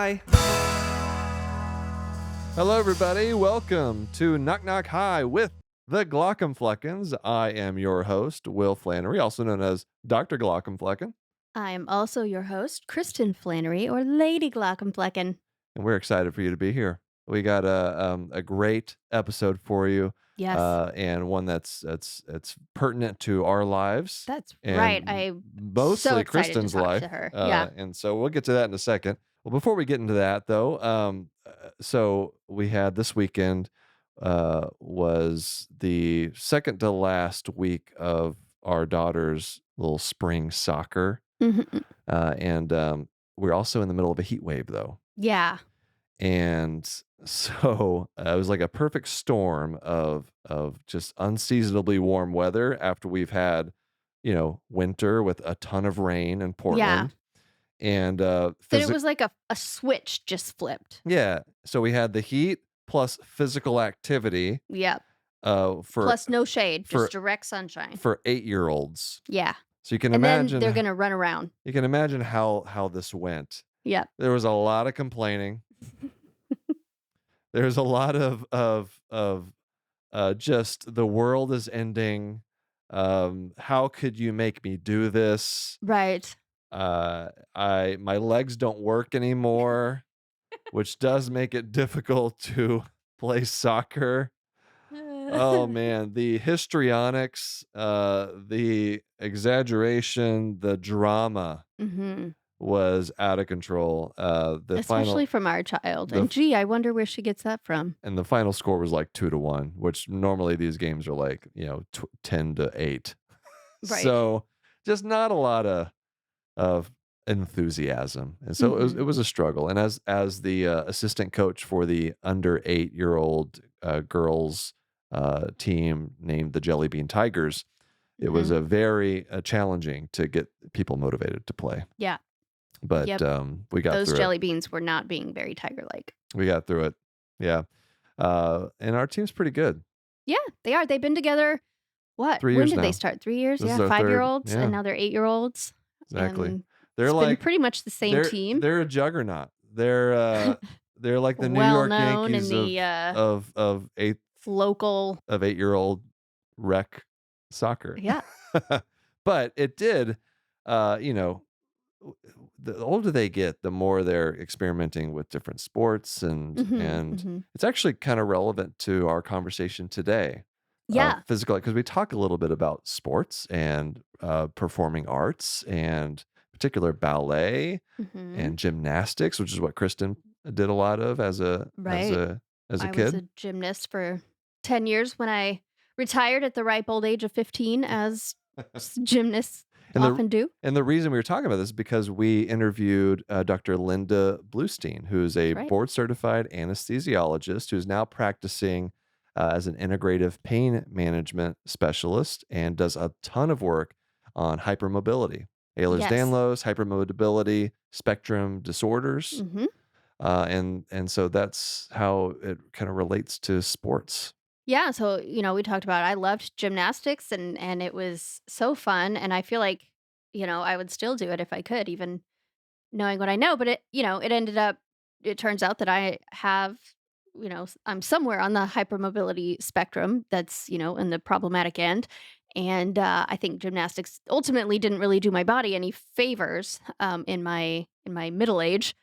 Hi. Hello, everybody. Welcome to Knock Knock Hi with the Glaucomfleckens. I am your host, Will Flannery, also known as Dr. Glaucomflecken, I am also your host, Kristen Flannery, or Lady Glaucomflecken. and we're excited for you to be here. We got a great episode for you, Yes, and one that's pertinent to our lives. that's and right. I'm mostly so excited Kristen's to talk life. to her. Yeah. And so we'll get to that in a second. Well, before we get into that, though, so we had this weekend was the second to last week of our daughter's little spring soccer, Mhm. and we're also in the middle of a heat wave, though. Yeah. And so it was like a perfect storm of just unseasonably warm weather after we've had, winter with a ton of rain in Portland. And Then it was like a switch just flipped. yeah, so we had the heat plus physical activity Yep. for Plus no shade, for- just direct sunshine. for 8-year-olds. Yeah. So you can And then imagine they're going to run around. you can imagine how this went. Yep. There was a lot of complaining. There's a lot of just the world is ending. How could you make me do this? Right. My legs don't work anymore, which does make it difficult to play soccer. Oh man, the histrionics, the exaggeration, the drama Mhm. was out of control. Especially from our child. the And gee, I wonder where she gets that from. and the final score was like 2-1, which normally these games are like 10-8. Right. So just not a lot of enthusiasm, and so it was a struggle. And as the assistant coach for the under 8-year-old girls team named the Jelly Bean Tigers, it was a very challenging to get people motivated to play. Yeah. But Yep. we got Those through jelly beans were not being very tiger-like. it. We got through it. Yeah. And our team's pretty good. Yeah, they are. They've been together, what? 3 When years did they now. start? 3 years? This is Yeah, our third. 5-year-olds, Yeah, and now they're 8-year-olds. exactly. And They're it's been like pretty much the same they're team. they're a juggernaut. They're like the New Well York known in Yankees the of local. 8-year-old rec soccer. Yeah. But it did, the older they get, the more they're experimenting with different sports, and Mhm. it's actually kind of relevant to our conversation today. Yeah. Physical, because we talk a little bit about sports and performing arts, and particular ballet Mhm. and gymnastics, which is what Kristen did a lot of as a Right. as a I kid. was a gymnast for 10 years when I retired at the ripe old age of 15, as gymnasts And the often do. and the reason we were talking about this is because we interviewed Dr. Linda Bluestein, who's a Right. board-certified anesthesiologist who's now practicing as an integrative pain management specialist and does a ton of work on hypermobility, Ehlers-Danlos, hypermobility spectrum disorders, Mhm. and so that's how it kind of relates to sports. Yeah, so, we talked about I loved gymnastics, and it was so fun, and I feel like, I would still do it if I could, even knowing what I know, but it turns out that I have, I'm somewhere on the hypermobility spectrum that's, in the problematic end. And I think gymnastics ultimately didn't really do my body any favors in my middle age.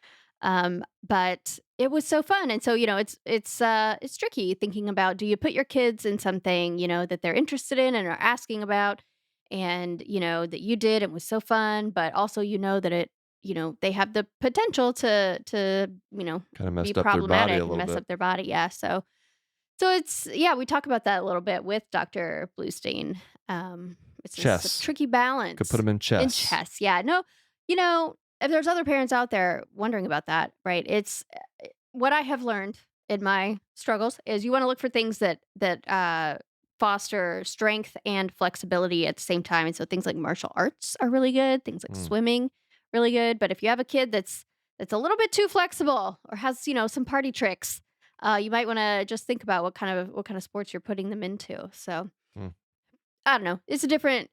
But it was so fun. And so, it's tricky thinking about, do you put your kids in something, that they're interested in and are asking about, and that you did and was so fun, but also that they have the potential to Kind of be messed up their body problematic a and little mess bit. up their body. Yeah. So it's, we talk about that a little bit with Dr. Bluestein. It's Chess. a tricky balance. Could put them in chess. In chess, yeah. No, if there's other parents out there wondering about that, right? It's what I have learned in my struggles is you want to look for things that foster strength and flexibility at the same time. And so things like martial arts are really good. Things like swimming, really good. But if you have a kid that's a little bit too flexible or has some party tricks, you might want to just think about what kind of sports you're putting them into. So Mm. I don't know. It's a different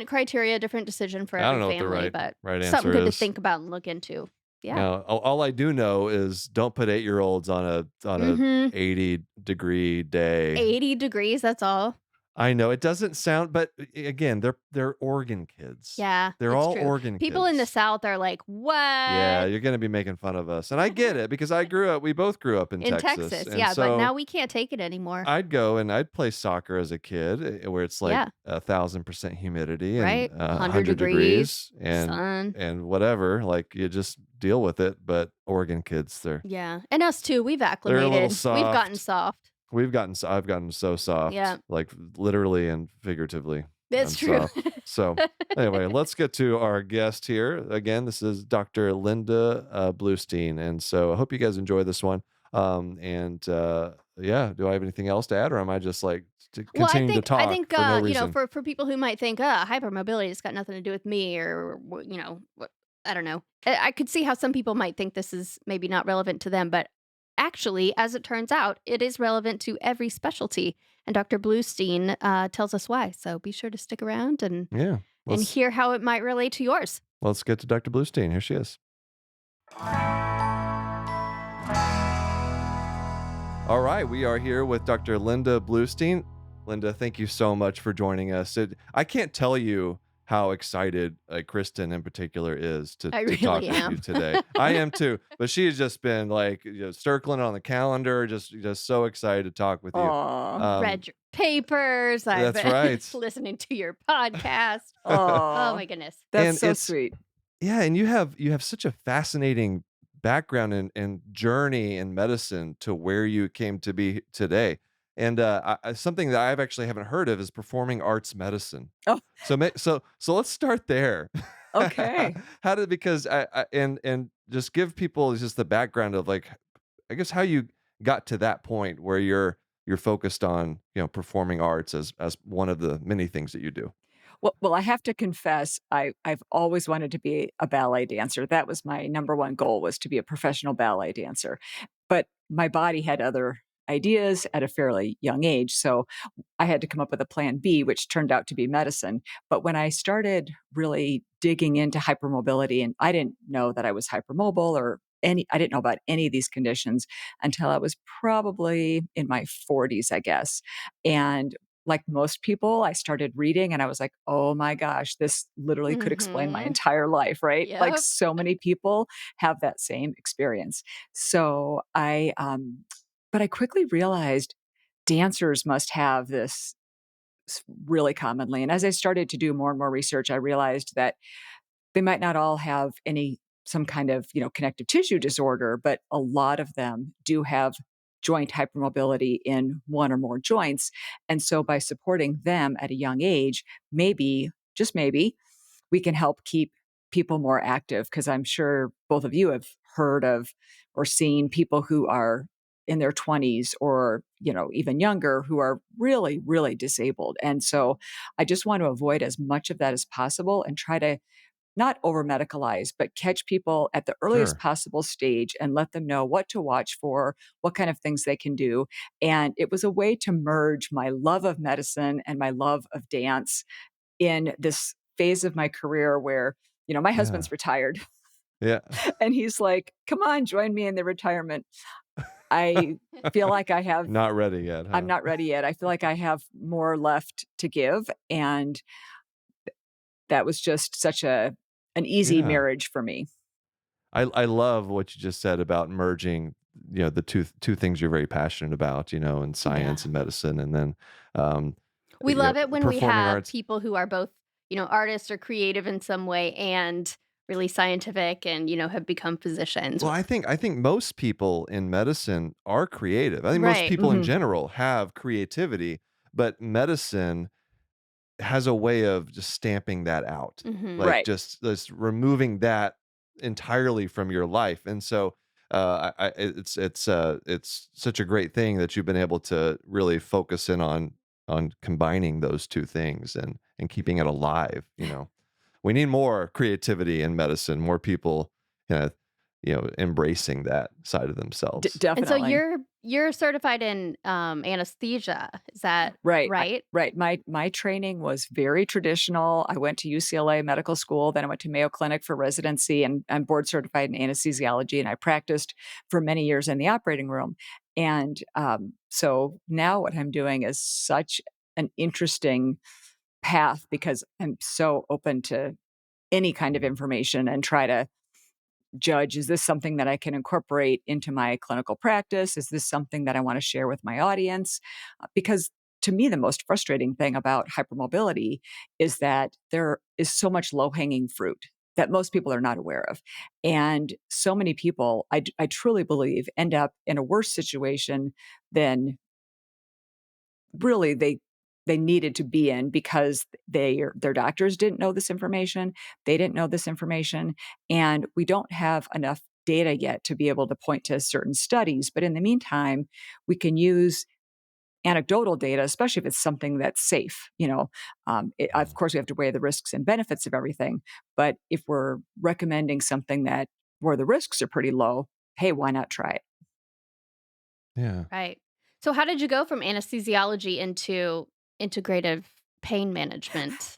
criteria, different decision for I don't every know what the family, right but answer something good to is. think about and look into. Yeah. Now, all I do know is don't put 8-year-olds on a Mhm. 80-degree day. 80 degrees, that's all. I know it doesn't sound, but again, they're Oregon kids. Yeah, They're it's all true. Oregon People in the kids. South are like, Yeah, "What?" you're gonna be making fun of us, and I get it because we both grew up in In Texas, Texas, and yeah, but now so we can't take it anymore. I'd go and I'd play soccer as a kid, where it's like Yeah, 1,000% humidity and right? 100 100 degrees, degrees sun. and whatever. Like you just deal with it. But Oregon kids, Yeah, and us too, we've they're a little acclimated. We've gotten soft. soft. I've gotten so soft, Yeah, like literally and figuratively. that's I'm true. soft. So anyway, let's get to our guest here. Again, this is Dr. Linda Bluestein, and so I hope you guys enjoy this one. Yeah, do I have anything else to add, or am I just like Well, continuing to I talk think, for no you know, reason? for people who might think, hypermobility has got nothing to do with me," or you know, what, I don't know. I could see how some people might think this is maybe not relevant to them, but actually, as it turns out, it is relevant to every specialty. And Dr. Bluestein tells us why. So be sure to stick around Yeah, and let's hear how it might relate to yours. let's get to Dr. Bluestein. Here she is. All right, we are here with Dr. Linda Bluestein. Linda, thank you so much for joining us. I can't tell you how excited Kristen in particular is I to talk really with you am. today. I am too, but she has just been like circling it on the calendar, just so excited to talk with you. I've Aw. Um, read your papers. I've that's been right. listening to your podcast. Oh Aw. my goodness. That's And so it's sweet. Yeah, and you have such a fascinating background and journey in medicine to where you came to be today. And something that I've actually haven't heard of is performing arts medicine. Oh, So let's start there. okay. How did because and just give people just the background of like I guess how you got to that point where you're focused on performing arts as one of the many things that you do. Well, I have to confess, I've always wanted to be a ballet dancer. That was my number one goal, was to be a professional ballet dancer. But my body had other ideas at a fairly young age, so I had to come up with a plan B, which turned out to be medicine. But when I started really digging into hypermobility, and I didn't know that I was hypermobile or I didn't know about any of these conditions until I was probably in my 40s, I guess. And like most people, I started reading and I was like, oh my gosh, this literally could explain my Mhm. entire life, right? Like Yep. so many people have that same experience. So but I quickly realized dancers must have this really commonly. And as I started to do more and more research, I realized that they might not all have some kind of, connective tissue disorder, but a lot of them do have joint hypermobility in one or more joints. And so by supporting them at a young age, maybe, just maybe, we can help keep people more active, because I'm sure both of you have heard of or seen people who are in their 20s or even younger who are really really disabled. And so I just want to avoid as much of that as possible and try to not over medicalize, but catch people at the earliest Sure. possible stage and let them know what to watch for, what kind of things they can do. And it was a way to merge my love of medicine and my love of dance in this phase of my career where, my Yeah. husband's retired Yeah. and he's like, come on, join me in the retirement. I feel like Not ready yet, I'm huh? not ready yet. I feel like I have more left to give. And that was just such an easy Yeah. marriage for me. I love what you just said about merging, the two things you're very passionate about, in science Yeah. and medicine, and then, um, We love it when we performing have arts. people who are both, artists or creative in some way and really scientific and, have become physicians. Well, I think most people in medicine are creative. I think most Right. people in Mhm. general have creativity, but medicine has a way of just stamping that out, Mhm. like Right. just removing that entirely from your life. And so, it's such a great thing that you've been able to really focus in on combining those two things and keeping it alive. We need more creativity in medicine, more people, kind of, embracing that side of themselves. And so Definitely. you're certified in, anesthesia, is that Right, right? right. My training was very traditional. I went to UCLA Medical School, then I went to Mayo Clinic for residency, and I'm board certified in anesthesiology, and I practiced for many years in the operating room. And, so now what I'm doing is such an interesting path because I'm so open to any kind of information and try to judge, is this something that I can incorporate into my clinical practice? Is this something that I want to share with my audience? Because to me, the most frustrating thing about hypermobility is that there is so much low hanging fruit that most people are not aware of. And so many people, I truly believe, end up in a worse situation than really they needed to be in because their doctors didn't know this information, they didn't know this information, and we don't have enough data yet to be able to point to certain studies, but in the meantime, we can use anecdotal data, especially if it's something that's safe, of Mhm. course, we have to weigh the risks and benefits of everything, but if we're recommending something that where the risks are pretty low, hey, why not try it? Yeah. Right. So how did you go from anesthesiology into integrative pain management?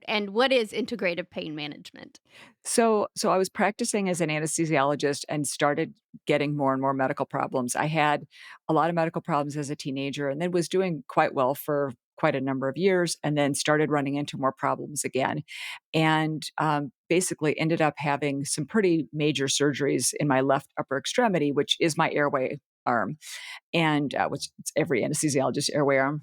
And what is integrative pain management? So I was practicing as an anesthesiologist and started getting more and more medical problems. I had a lot of medical problems as a teenager and then was doing quite well for quite a number of years and then started running into more problems again. And basically ended up having some pretty major surgeries in my left upper extremity, which is my airway arm, and which it's every anesthesiologist airway arm.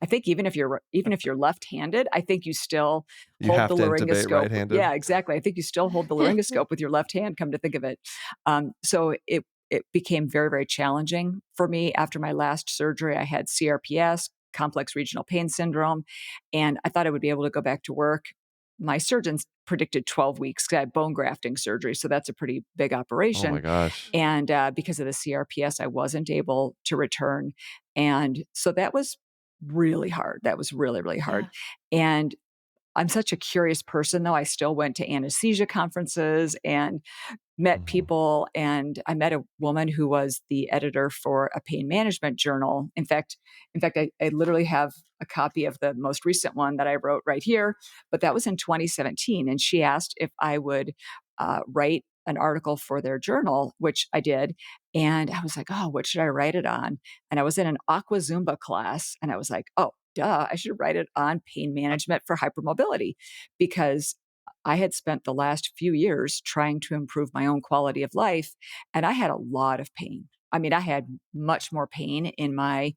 I think even if you're left-handed, I think you still You hold have the to intubate laryngoscope. right-handed? Yeah, exactly. I think you still hold the laryngoscope with your left hand, come to think of it. So it became very, very challenging for me after my last surgery. I had CRPS, complex regional pain syndrome, and I thought I would be able to go back to work. My surgeons predicted 12 weeks 'cause I had bone grafting surgery, so that's a pretty big Oh my operation. gosh. And, because of the CRPS, I wasn't able to return, and so that was really hard. That was really, really hard, Yeah. and I'm such a curious person, though. I still went to anesthesia conferences and met Mhm. people, and I met a woman who was the editor for a pain management journal. In fact, I literally have a copy of the most recent one that I wrote right here, but that was in 2017, and she asked if I would, write an article for their journal, which I did, and I was like, "Oh, what should I write it on?" And I was in an aqua Zumba class, and I was like, "Oh, duh, I should write it on pain management for hypermobility," because I had spent the last few years trying to improve my own quality of life, and I had a lot of pain. I mean, I had much more pain in my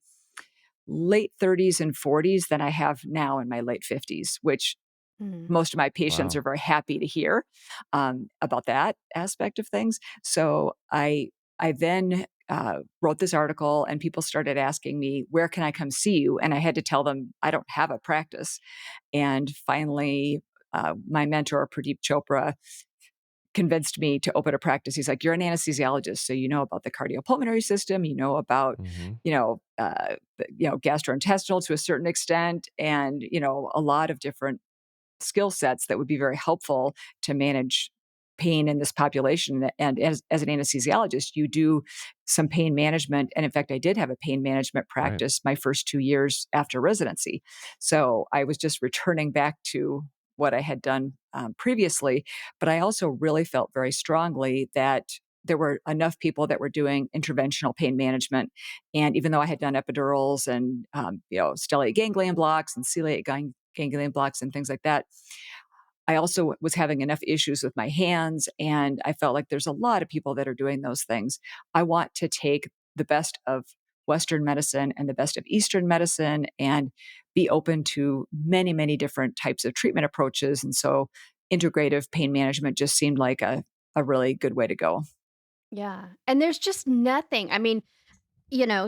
late 30s and 40s than I have now in my late 50s, which Mm. most of my patients Wow. are very happy to hear about that aspect of things. So I then wrote this article, and people started asking me, "Where can I come see you?" And I had to tell them I don't have a practice. And finally, my mentor, Pradeep Chopra, convinced me to open a practice. He's like, "You're an anesthesiologist, so you know about the cardiopulmonary system, you know about, Mhm. gastrointestinal to a certain extent, and a lot of different skill sets that would be very helpful to manage pain in this population. And as an anesthesiologist, you do some pain management. And in fact, I did have a pain management Right. practice my first 2 years after residency. So I was just returning back to what I had done previously. But I also really felt very strongly that there were enough people that were doing interventional pain management. And even though I had done epidurals and, stellate ganglion blocks and celiate ganglion blocks and things like that, I also was having enough issues with my hands, and I felt like there's a lot of people that are doing those things. I want to take the best of Western medicine and the best of Eastern medicine and be open to many, many different types of treatment approaches. And so integrative pain management just seemed like a really good way to go. Yeah. And there's just nothing. I mean,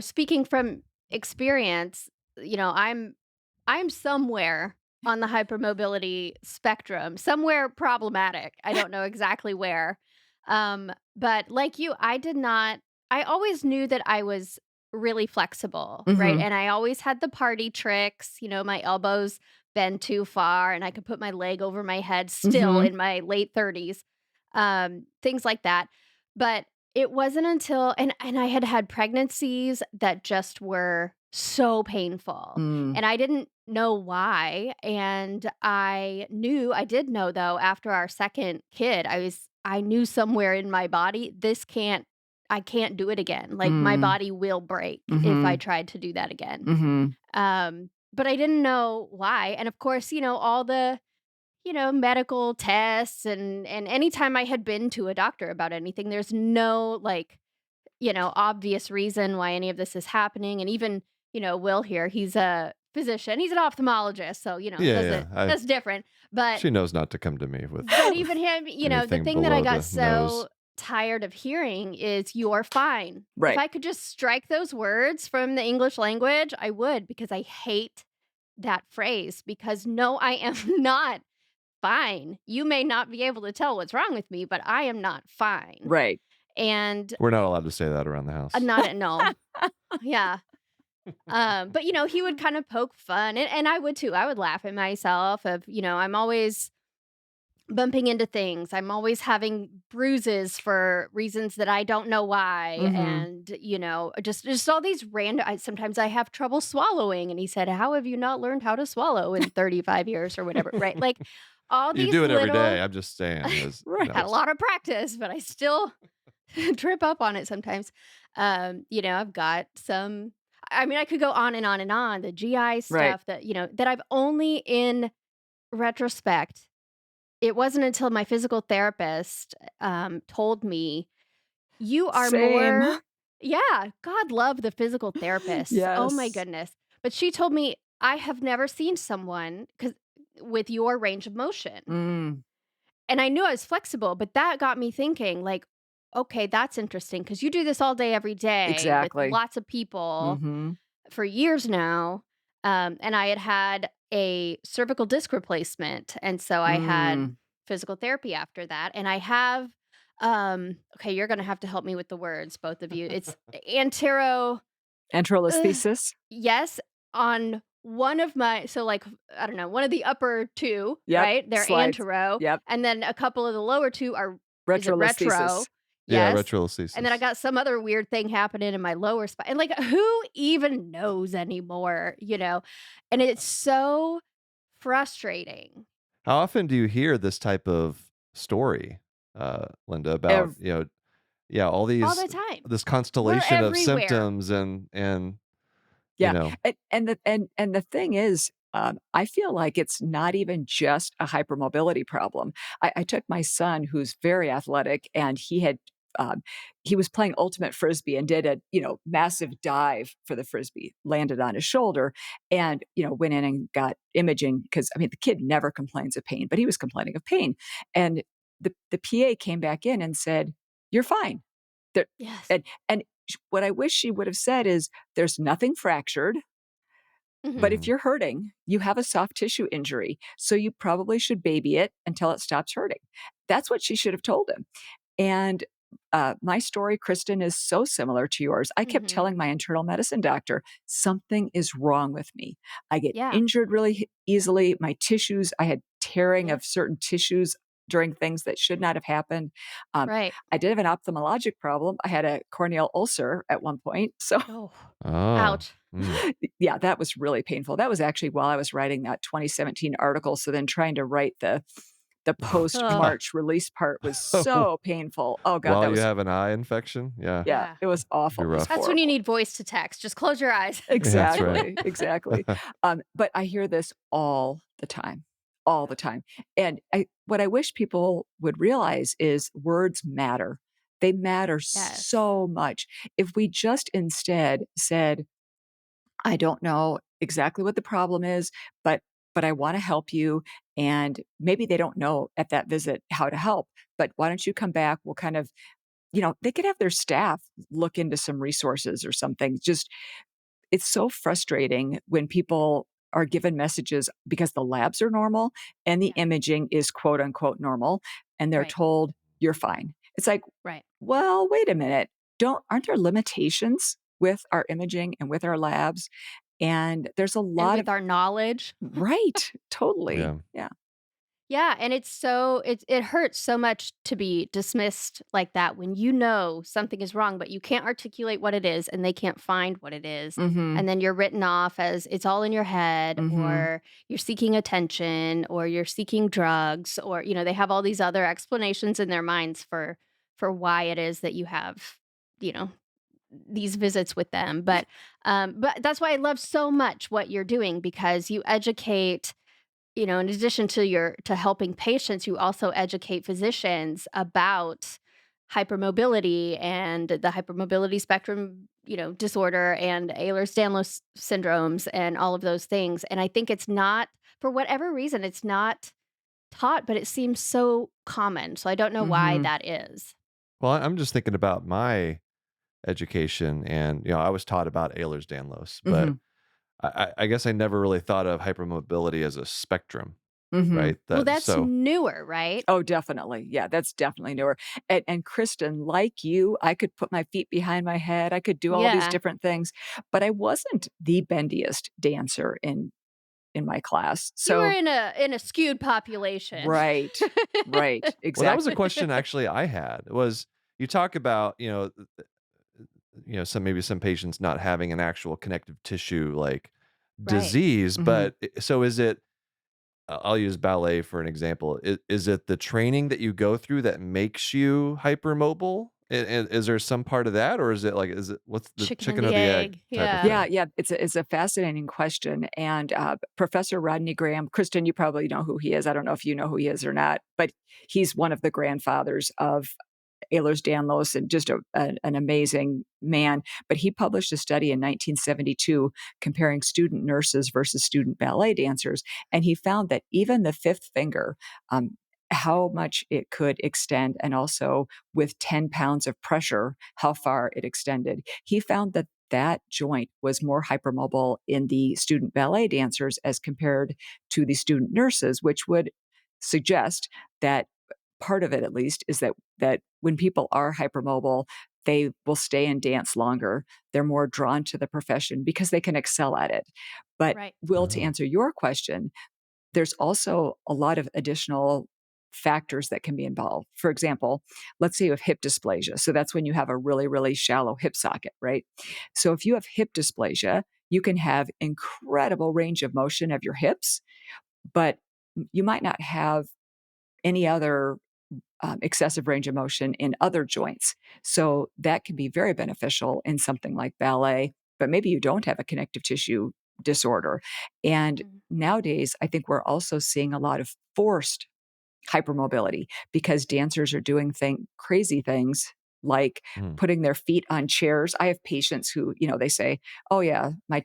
speaking from experience, I'm somewhere on the hypermobility spectrum, somewhere problematic. I don't know exactly where. But like you, I always knew that I was really flexible, right? Mhm. And I always had the party tricks, my elbows bend too far and I could put my leg over my head still Mhm. in my late 30s, things like that. But It wasn't until and I had had pregnancies that just were so painful, Mm, and I didn't know why, and I did know though after our 2nd kid, I knew somewhere in my body, I can't do it again, like, my mm, body will break if I mhm, tried to do that again. mhm. But I didn't know why, and of course, all the medical tests and anytime I had been to a doctor about anything, there's no, like, obvious reason why any of this is happening. And even, Will here, he's a physician, he's an ophthalmologist, so, Yeah, yeah. I that's different. But She knows not to come to me with even him, the anything thing that I below got the nose. so tired of hearing is "you're fine." If Right, I could just strike those words from the English language, I would, because I hate that phrase, because no, I am not fine. You may not be able to tell what's wrong with me, but I am not fine. right. And We're not allowed to say that around the house. not at no. Yeah. But he would kind of poke fun, and I would too. I would laugh at myself of, I'm always bumping into things. I'm always having bruises for reasons that I don't know why. Mhm. And, just all these random sometimes I have trouble swallowing. And he said, "How have you not learned how to swallow in 35 years or whatever?" Right? Like all You these do it every day. little I'm just saying, as Right. had a lot of practice, but I still trip up on it sometimes. I've got some I mean, I could go on and on and on. The GI Right. stuff that I've only in retrospect, it wasn't until my physical therapist told me, "You are Same. more." Yeah, God love the physical therapists. Oh my Yes. goodness. But she told me, "I have never seen someone with your range of motion." Mm, And I knew I was flexible, but that got me thinking, like, okay, that's interesting because you do this all day, every day with exactly. lots of people Mhm. for years now. And I had had a cervical disc replacement. And so I had Mm. physical therapy after that. And I have, okay, you're going to have to help me with the words, both of you. It's antero, ugh, Enterolisthesis? yes, on one of my so, like, I don't know, one of the upper 2, Yep. right? They're Slides. antero, Yep. and then a couple of the lower 2 are is it retro? Retrolisthesis. yeah, Yes. And then I retrolisthesis. got some other weird thing happening in my lower spine, and, like, who even knows anymore, you know? And it's so frustrating. How often do you hear this type of story, Linda, about, Ev yeah, all All these the time. this We're constellation of everywhere. symptoms and you Yeah, know, and the thing is, I feel like it's not even just a hypermobility problem. I took my son, who's very athletic, and he was playing ultimate frisbee and did a massive dive for the frisbee, landed on his shoulder, and went in and got imaging because I mean the kid never complains of pain, but he was complaining of pain, and the PA came back in and said, "You're fine." There, Yes. and what I wish she would have said is, "There's nothing fractured, but Mhm. if mhm. you're hurting, you have a soft tissue injury, so you probably should baby it until it stops hurting." That's what she should have told him. And my story, Kristen, is so similar to yours. I kept Mhm. telling my internal medicine doctor, something is wrong with me. I get Yeah. injured really easily. My tissues, I had tearing Yep. of certain tissues during things that should not have happened. Um, Right. I did have an ophthalmologic problem. I had a corneal ulcer at one point. So Oh, Oh. ouch. Mm. yeah, that was really painful. That was actually while I was writing that 2017 article, so then trying to write the Ugh. post-March release part was so painful. Oh god, While that you was have an eye infection? Yeah, yeah, Yeah. it was be awful. It was rough. That's when you horrible. need voice to text. Just close your eyes. Yeah, that's right. Exactly, exactly. But I hear this all the time. And what I wish people would realize is words matter. They matter Yes. so much. If we just instead said, I don't know exactly what the problem is, but I wanna help you, and maybe they don't know at that visit how to help, but why don't you come back? We'll kind of they could have their staff look into some resources or something. Just it's so frustrating when people are given messages because the labs are normal and the Yeah. imaging is quote unquote normal, and they're Right. told, "You're fine." It's like, Right. well, wait a minute. Don't aren't there limitations with our imaging and with our labs? And there's a And lot of with our knowledge. right, totally. Yeah. Yeah. Yeah, and it hurts so much to be dismissed like that when you know something is wrong, but you can't articulate what it is and they can't find what it is. Mhm. And then you're written off as it's all in your head, Mhm. or you're seeking attention, or you're seeking drugs, or they have all these other explanations in their minds for why it is that you have, you know, these visits with them. But that's why I love so much what you're doing, because you educate, in addition to helping patients, you also educate physicians about hypermobility and the hypermobility spectrum, disorder, and Ehlers-Danlos syndromes and all of those things. And I think it's not, for whatever reason, it's not taught, but it seems so common. So I don't know why Mhm. that is. Well, I'm just thinking about my education, and I was taught about Ehlers-Danlos, but Mhm. I guess I never really thought of hypermobility as a spectrum, Mhm. right? Well, That that's so newer, right? Oh, definitely. Yeah, that's definitely newer. And Kristen, like you, I could put my feet behind my head. I could do all these Yeah. different things, but I wasn't the bendiest dancer in my class. You were So in a skewed population. right. Right. well, that was a Exactly. question actually I had, was you talk about, some maybe some patients not having an actual connective tissue like Right. disease, Mhm. but so is it, I'll use ballet for an example. Is it the training that you go through that makes you hypermobile? Is there some part of that, or is it like, what's the Chicken and chicken or the the egg egg. type of Yeah. Yeah, thing? yeah, it's a fascinating question, and, Professor Rodney Graham, Kristen, you probably know who he is. I don't know if you know who he is or not, but he's one of the grandfathers of Ehlers-Danlos and just an amazing man. But he published a study in 1972 comparing student nurses versus student ballet dancers, and he found that even the fifth finger, um, how much it could extend, and also with 10 pounds of pressure, how far it extended. He found that that joint was more hypermobile in the student ballet dancers as compared to the student nurses, which would suggest that part of it at least is that when people are hypermobile, they will stay and dance longer. They're more drawn to the profession because they can excel at it. But Right. Will, to Oh. answer your question, there's also a lot of additional factors that can be involved. For example, let's say you have hip dysplasia. So that's when you have a really, really shallow hip socket, right? So if you have hip dysplasia, you can have incredible range of motion of your hips, but you might not have any other excessive range of motion in other joints. So that can be very beneficial in something like ballet, but maybe you don't have a connective tissue disorder. And Mhm. nowadays, I think we're also seeing a lot of forced hypermobility because dancers are doing crazy things like Hmm. putting their feet on chairs. I have patients who, they say, "Oh yeah, my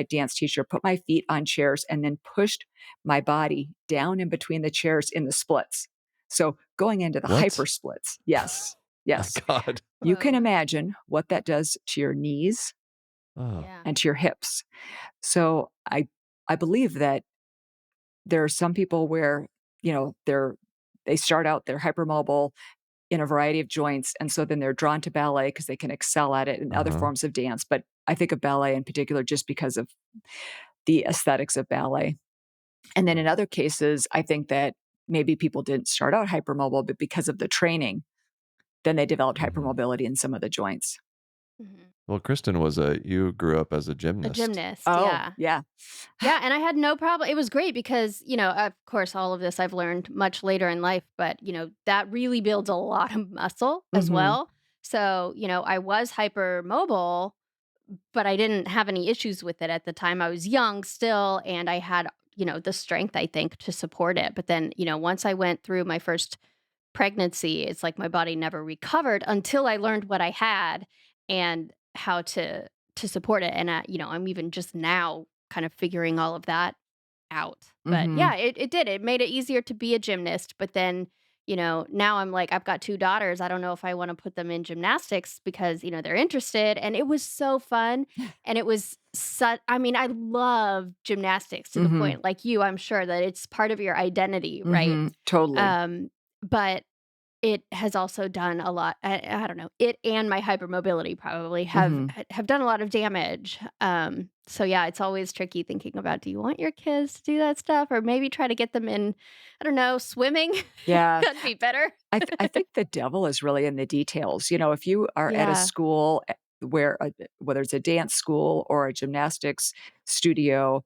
dance teacher put my feet on chairs and then pushed my body down in between the chairs in the splits." So, going into the hyper What? splits. Yes. My Yes. God. You can Whoa. imagine what that does to your knees Oh. Yeah. and to your hips. So, I believe that there are some people where, they start out, they're hypermobile in a variety of joints, and so then they're drawn to ballet because they can excel at it in other Uh-huh. forms of dance, but I think of ballet in particular just because of the aesthetics of ballet. And then in Right. other cases, I think that maybe people didn't start out hypermobile, but because of the training, then they developed Mhm. hypermobility in some of the joints. Mhm. Well, Kristen you grew up as a A gymnast. gymnast, Oh, yeah. yeah. Yeah, and I had no problem. It was great because, of course, all of this I've learned much later in life, but, that really builds a lot of muscle as Mhm. well. So, I was hypermobile, but I didn't have any issues with it at the time. I was young still, and I had, the strength, I think, to support it. But then, once I went through my first pregnancy, it's like my body never recovered until I learned what I had and how to support it. And I'm even just now kind of figuring all of that out. But Mhm. yeah, it did. It made it easier to be a gymnast. But then, now I'm like, I've got two daughters. I don't know if I want to put them in gymnastics because, they're interested. And it was so fun. And it was such, I mean, I love gymnastics to the Mhm. point, like you, I'm sure that it's part of your identity, right? Mhm. Totally. Um, but it has also done a lot. I don't know, it and my hypermobility probably Mhm. have done a lot of damage. So yeah, it's always tricky thinking about, do you want your kids to do that stuff, or maybe try to get them in, I don't know, swimming? Yeah. That'd be better. I think the devil is really in the details. If you are at a Yeah, school where whether it's a dance school or a gymnastics studio,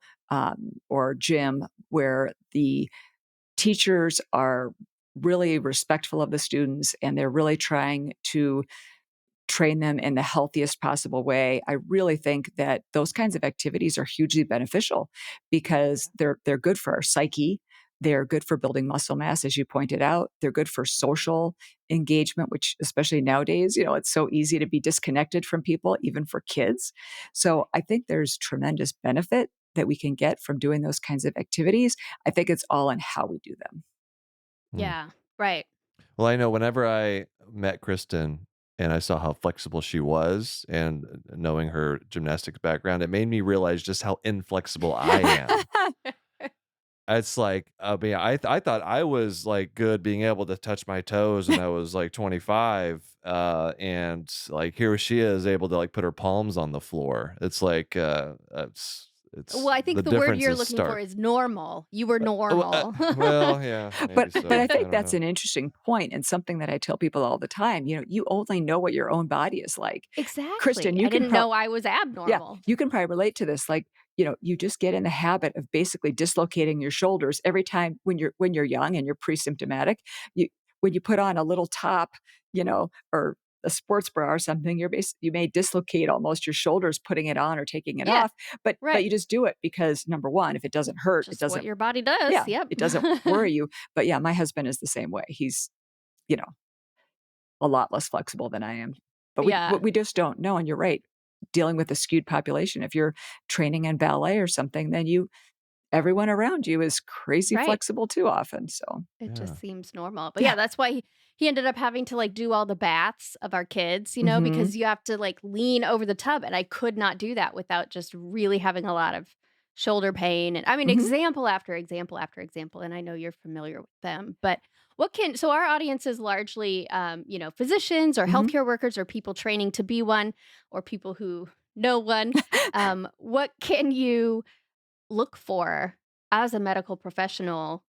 or gym where the teachers are really respectful of the students and they're really trying to train them in the healthiest possible way. I really think that those kinds of activities are hugely beneficial because they're good for our psyche. They're good for building muscle mass, as you pointed out. They're good for social engagement, which especially nowadays, it's so easy to be disconnected from people, even for kids. So I think there's tremendous benefit that we can get from doing those kinds of activities. I think it's all in how we do them. Mm. yeah, right. Well, I know whenever I met Kristen and I saw how flexible she was, and knowing her gymnastics background, it made me realize just how inflexible I am. It's like, I mean, I thought I was, like, good being able to touch my toes when I was, like, 25, and, like, here she is able to, like, put her palms on the floor. It's like, Well, it's I the think the word difference you're is looking for stark. is normal. You were Well, normal. well, yeah, maybe But I so. I think don't that's know. an interesting point and something that I tell people all the time. You only know what your own body is like. Kristen, Exactly. you I can didn't probably know I was yeah, abnormal. you can probably relate to this. Like, you just get in the habit of basically dislocating your shoulders every time when you're young and you're pre-symptomatic. You when you put on a little top, or a sports bra or something, you may dislocate almost your shoulders putting it on or taking it Yeah, off. But right. you just do it because number one, if it doesn't hurt, it Just what doesn't your body does. yeah, Yep. it doesn't worry you. But yeah, my husband is the same way. He's, you know, a lot less flexible than I am. But we Yeah, what we just don't know, and you're right, dealing with a skewed population, if you're training in ballet or something, then everyone around you is crazy right. flexible too often, so It Yeah. just seems normal. But yeah, yeah. that's why he ended up having to like do all the baths of our kids, Mhm. because you have to like lean over the tub. And I could not do that without just really having a lot of shoulder pain. And I mean, Mhm. example after example after example. And I know you're familiar with them, but so our audience is largely, physicians or Mhm. healthcare workers or people training to be one or people who know one. What can you look for as a medical professional?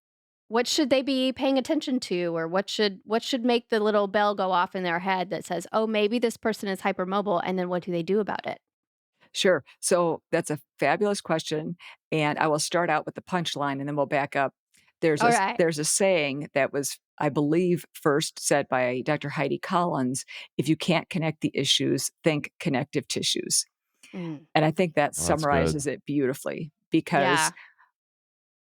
What should they be paying attention to, or what should make the little bell go off in their head that says, "Oh, maybe this person is hypermobile," and then what do they do about it? Sure. So that's a fabulous question, and I will start out with the punchline, and then we'll back up. All right. There's a saying that was, I believe, first said by Dr. Heidi Collins, "If you can't connect the issues, think connective tissues." Mm. And I think that Well, that's good. summarizes it beautifully because,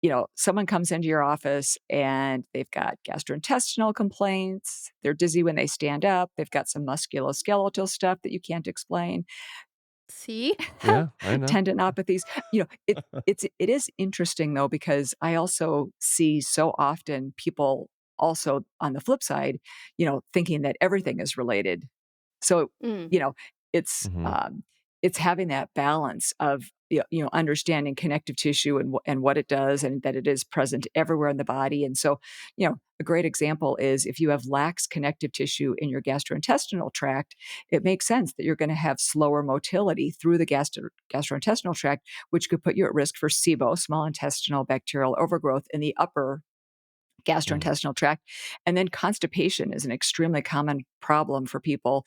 Yeah. someone comes into your office and they've got gastrointestinal complaints, they're dizzy when they stand up, they've got some musculoskeletal stuff that you can't explain, See? Yeah, I know. tendinopathies. It is interesting though because I also see so often people also on the flip side, thinking that everything is related. So, Mm. you know, it's Mhm. um, it's having that balance of understanding connective tissue and what it does and that it is present everywhere in the body. And so, a great example is if you have lax connective tissue in your gastrointestinal tract, it makes sense that you're going to have slower motility through the gastrointestinal tract, which could put you at risk for SIBO, small intestinal bacterial overgrowth in the upper Mm. gastrointestinal tract. And then constipation is an extremely common problem for people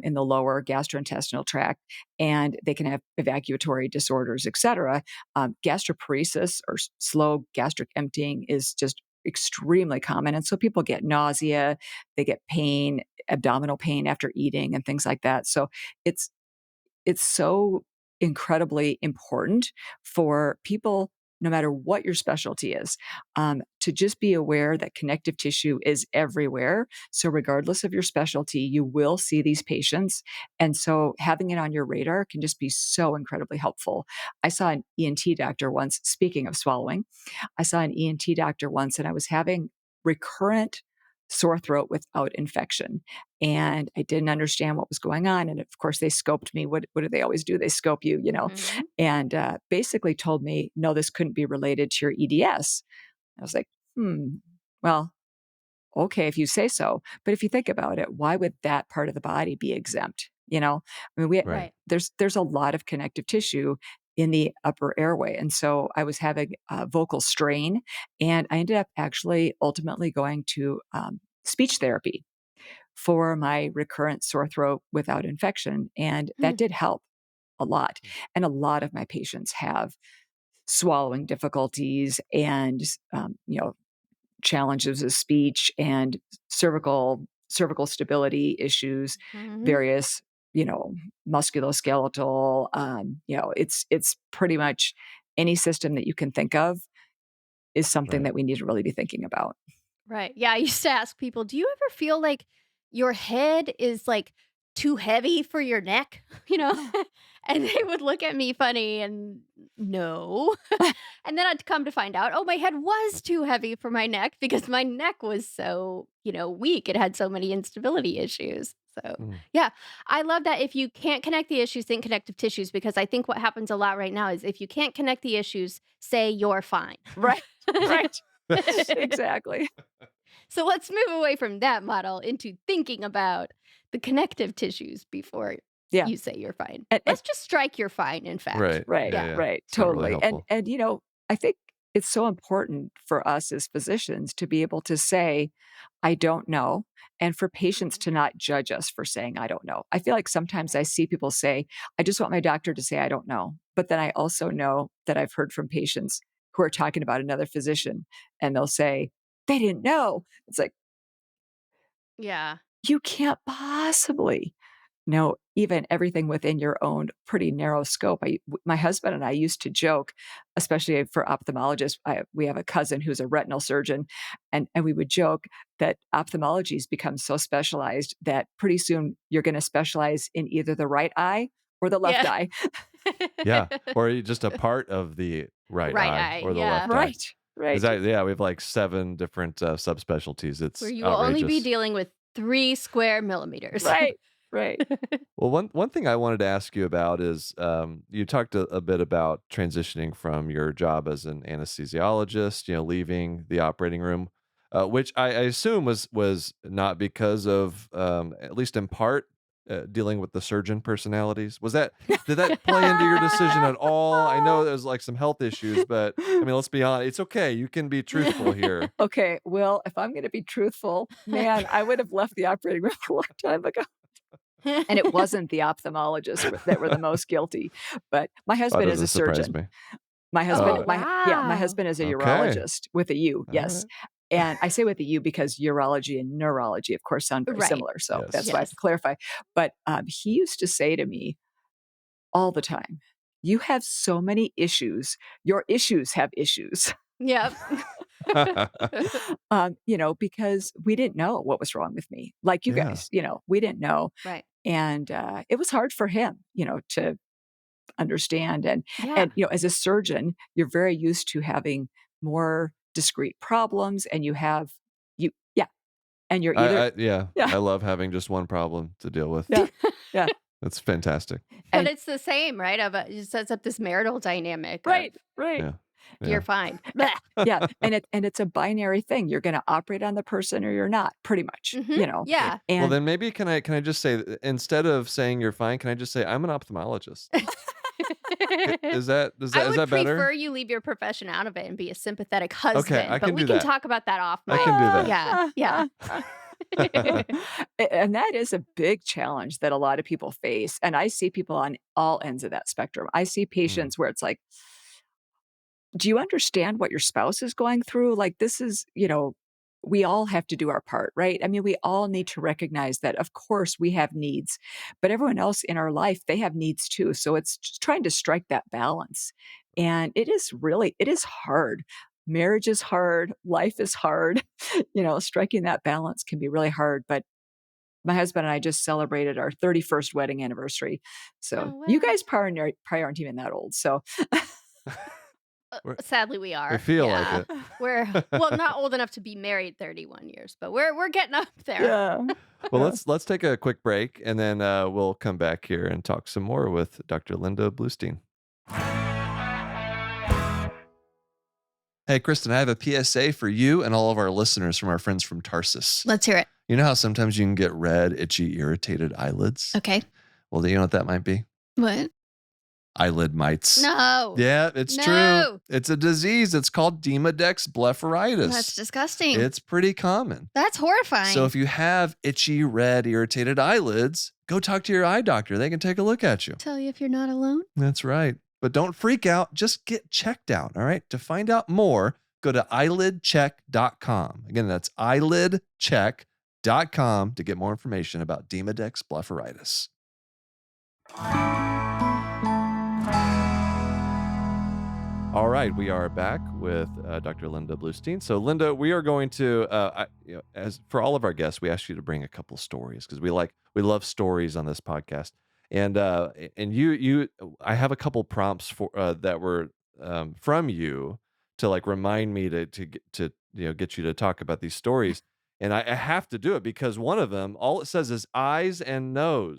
in the lower gastrointestinal tract, and they can have evacuatory disorders, etc. Gastroparesis or slow gastric emptying is just extremely common. And so people get nausea, they get pain, abdominal pain after eating, and things like that. So it's it's so incredibly important for people, no matter what your specialty is, to just be aware that connective tissue is everywhere. So, regardless of your specialty, you will see these patients. And so, having it on your radar can just be so incredibly helpful. I saw an ENT doctor once, speaking of swallowing, I saw an ENT doctor once and I was having recurrent sore throat without infection. And I didn't understand what was going on. And of course, they scoped me. What do they always do? They scope you, Mhm. and basically told me, no, this couldn't be related to your EDS. I was like, well, okay, if you say so. But if you think about it, why would that part of the body be exempt? I mean, Right. Right. there's a lot of connective tissue in the upper airway, and so I was having vocal strain, and I ended up actually ultimately going to speech therapy for my recurrent sore throat without infection, and that Mm. did help a lot. And a lot of my patients have swallowing difficulties and challenges of speech and cervical stability issues, Mhm. various, you know, musculoskeletal, it's pretty much any system that you can think of is something Right. that we need to really be thinking about. Right. Yeah, I used to ask people, "Do you ever feel like your head is, like, too heavy for your neck?" You know? And they would look at me funny and, "No." And then I'd come to find out, oh, my head was too heavy for my neck because my neck was so, weak. It had so many instability issues. So, Mm. yeah, I love that if you can't connect the issues, think connective tissues, because I think what happens a lot right now is if you can't connect the issues, say you're fine. Right. Right. Exactly. So let's move away from that model into thinking about the connective tissues before Yeah. you say you're fine. And Let's just strike you're fine, in fact. Right. right, Yeah, Yeah. yeah. right, It's not really totally. And helpful. and I think it's so important for us as physicians to be able to say, "I don't know," and for patients Mhm. to not judge us for saying, "I don't know." I feel like sometimes I Right. see people say, "I just want my doctor to say I don't know." But then I also know that I've heard from patients who are talking about another physician, and they'll say, "They didn't know." It's like, Yeah. you can't possibly know even everything within your own pretty narrow scope. My husband and I used to joke, especially for ophthalmologists. We have a cousin who's a retinal surgeon, and we would joke that ophthalmology has become so specialized that pretty soon you're going to specialize in either the right eye or the left Yeah. eye. Yeah. Or just a part of the right Right eye eye. or the Yeah. left eye. Right, Is right, that, yeah, we have like 7 different subspecialties. Where It's you will only be outrageous. dealing with 3 square millimeters. right, right. Well, one thing I wanted to ask you about is you talked a bit about transitioning from your job as an anesthesiologist, leaving the operating room, which I assume was not because of, at least in part, dealing with the surgeon personalities. Did that play into your decision at all? I know there's like some health issues, but I mean, let's be honest. It's okay. You can be truthful here. Okay, well, if I'm going to be truthful, man, I would have left the operating room a long time ago. And it wasn't the ophthalmologists that were the most guilty, but my That husband is a doesn't surprise surgeon. me. My Oh, husband Uh, my wow. husband is a okay. urologist with a U, All yes. right. And I say with a U because urology and neurology, of course, sound very Right. similar, so that's Yes. why I have to Yes. clarify. But, he used to say to me all the time, "You have so many issues. Your issues have issues." Yep. Because we didn't know what was wrong with me. Like you Yeah. guys, we didn't know. Right. And, it was hard for him, to understand. And Yeah. and, as a surgeon, you're very used to having more discrete problems, and you yeah, and you're either Yeah, yeah, I love having just one problem to deal with. yeah, yeah, That's fantastic. But and it's the same, right? It sets up this marital dynamic of right, right. Yeah. you're Yeah. fine. Eh, Bleh. yeah, and it's a binary thing. You're gonna operate on the person or you're not, pretty much, Mhm. Yeah. Well, and then maybe can I just say instead of saying you're fine, can I just say I'm an ophthalmologist? I Is would that better? prefer you leave your profession out of it and be a sympathetic Okay, husband, I but can we do can that. talk about that off I can mic. do that. Yeah. Yeah. And that is a big challenge that a lot of people face, and I see people on all ends of that spectrum. I see Mm, patients where it's like, "Do you understand what your spouse is going through?" Like, this is we all have to do our part, right? I mean, we all need to recognize that, of course, we have needs, but everyone else in our life, they have needs too, so it's just trying to strike that balance, and it is hard. Marriage is hard, life is hard, striking that balance can be really hard, but my husband and I just celebrated our 31st wedding anniversary. So, Oh, you wow. guys probably aren't even that old, so Sadly, we I are. feel like Yeah. it. Well, not old enough to be married 31 years, but we're getting up there. yeah. Well, Yeah. let's take a quick break and then we'll come back here and talk some more with Dr. Linda Bluestein. Hey, Kristen, I have a PSA for you and all of our listeners from our friends from Tarsus. Let's hear it. You know how sometimes you can get red, itchy, irritated eyelids? Okay. Well, do you know what that might be? What? Eyelid mites. No. Yeah, it's true. It's a disease. It's called Demodex blepharitis. That's disgusting. It's pretty common. That's horrifying. So if you have itchy, red, irritated eyelids, go talk to your eye doctor. They can take a look at you. Tell you if you're not alone. That's right. But don't freak out. Just get checked out. All right. To find out more, go to eyelidcheck.com. Again, that's eyelidcheck.com to get more information about Demodex blepharitis. All right, we are back with Dr. Linda Bluestein. So, Linda, we are going to, as for all of our guests, we ask you to bring a couple stories because we love stories on this podcast. And I have a couple prompts for that were from you to like remind me to get you to talk about these stories. And I have to do it because one of them, all it says is eyes and nose.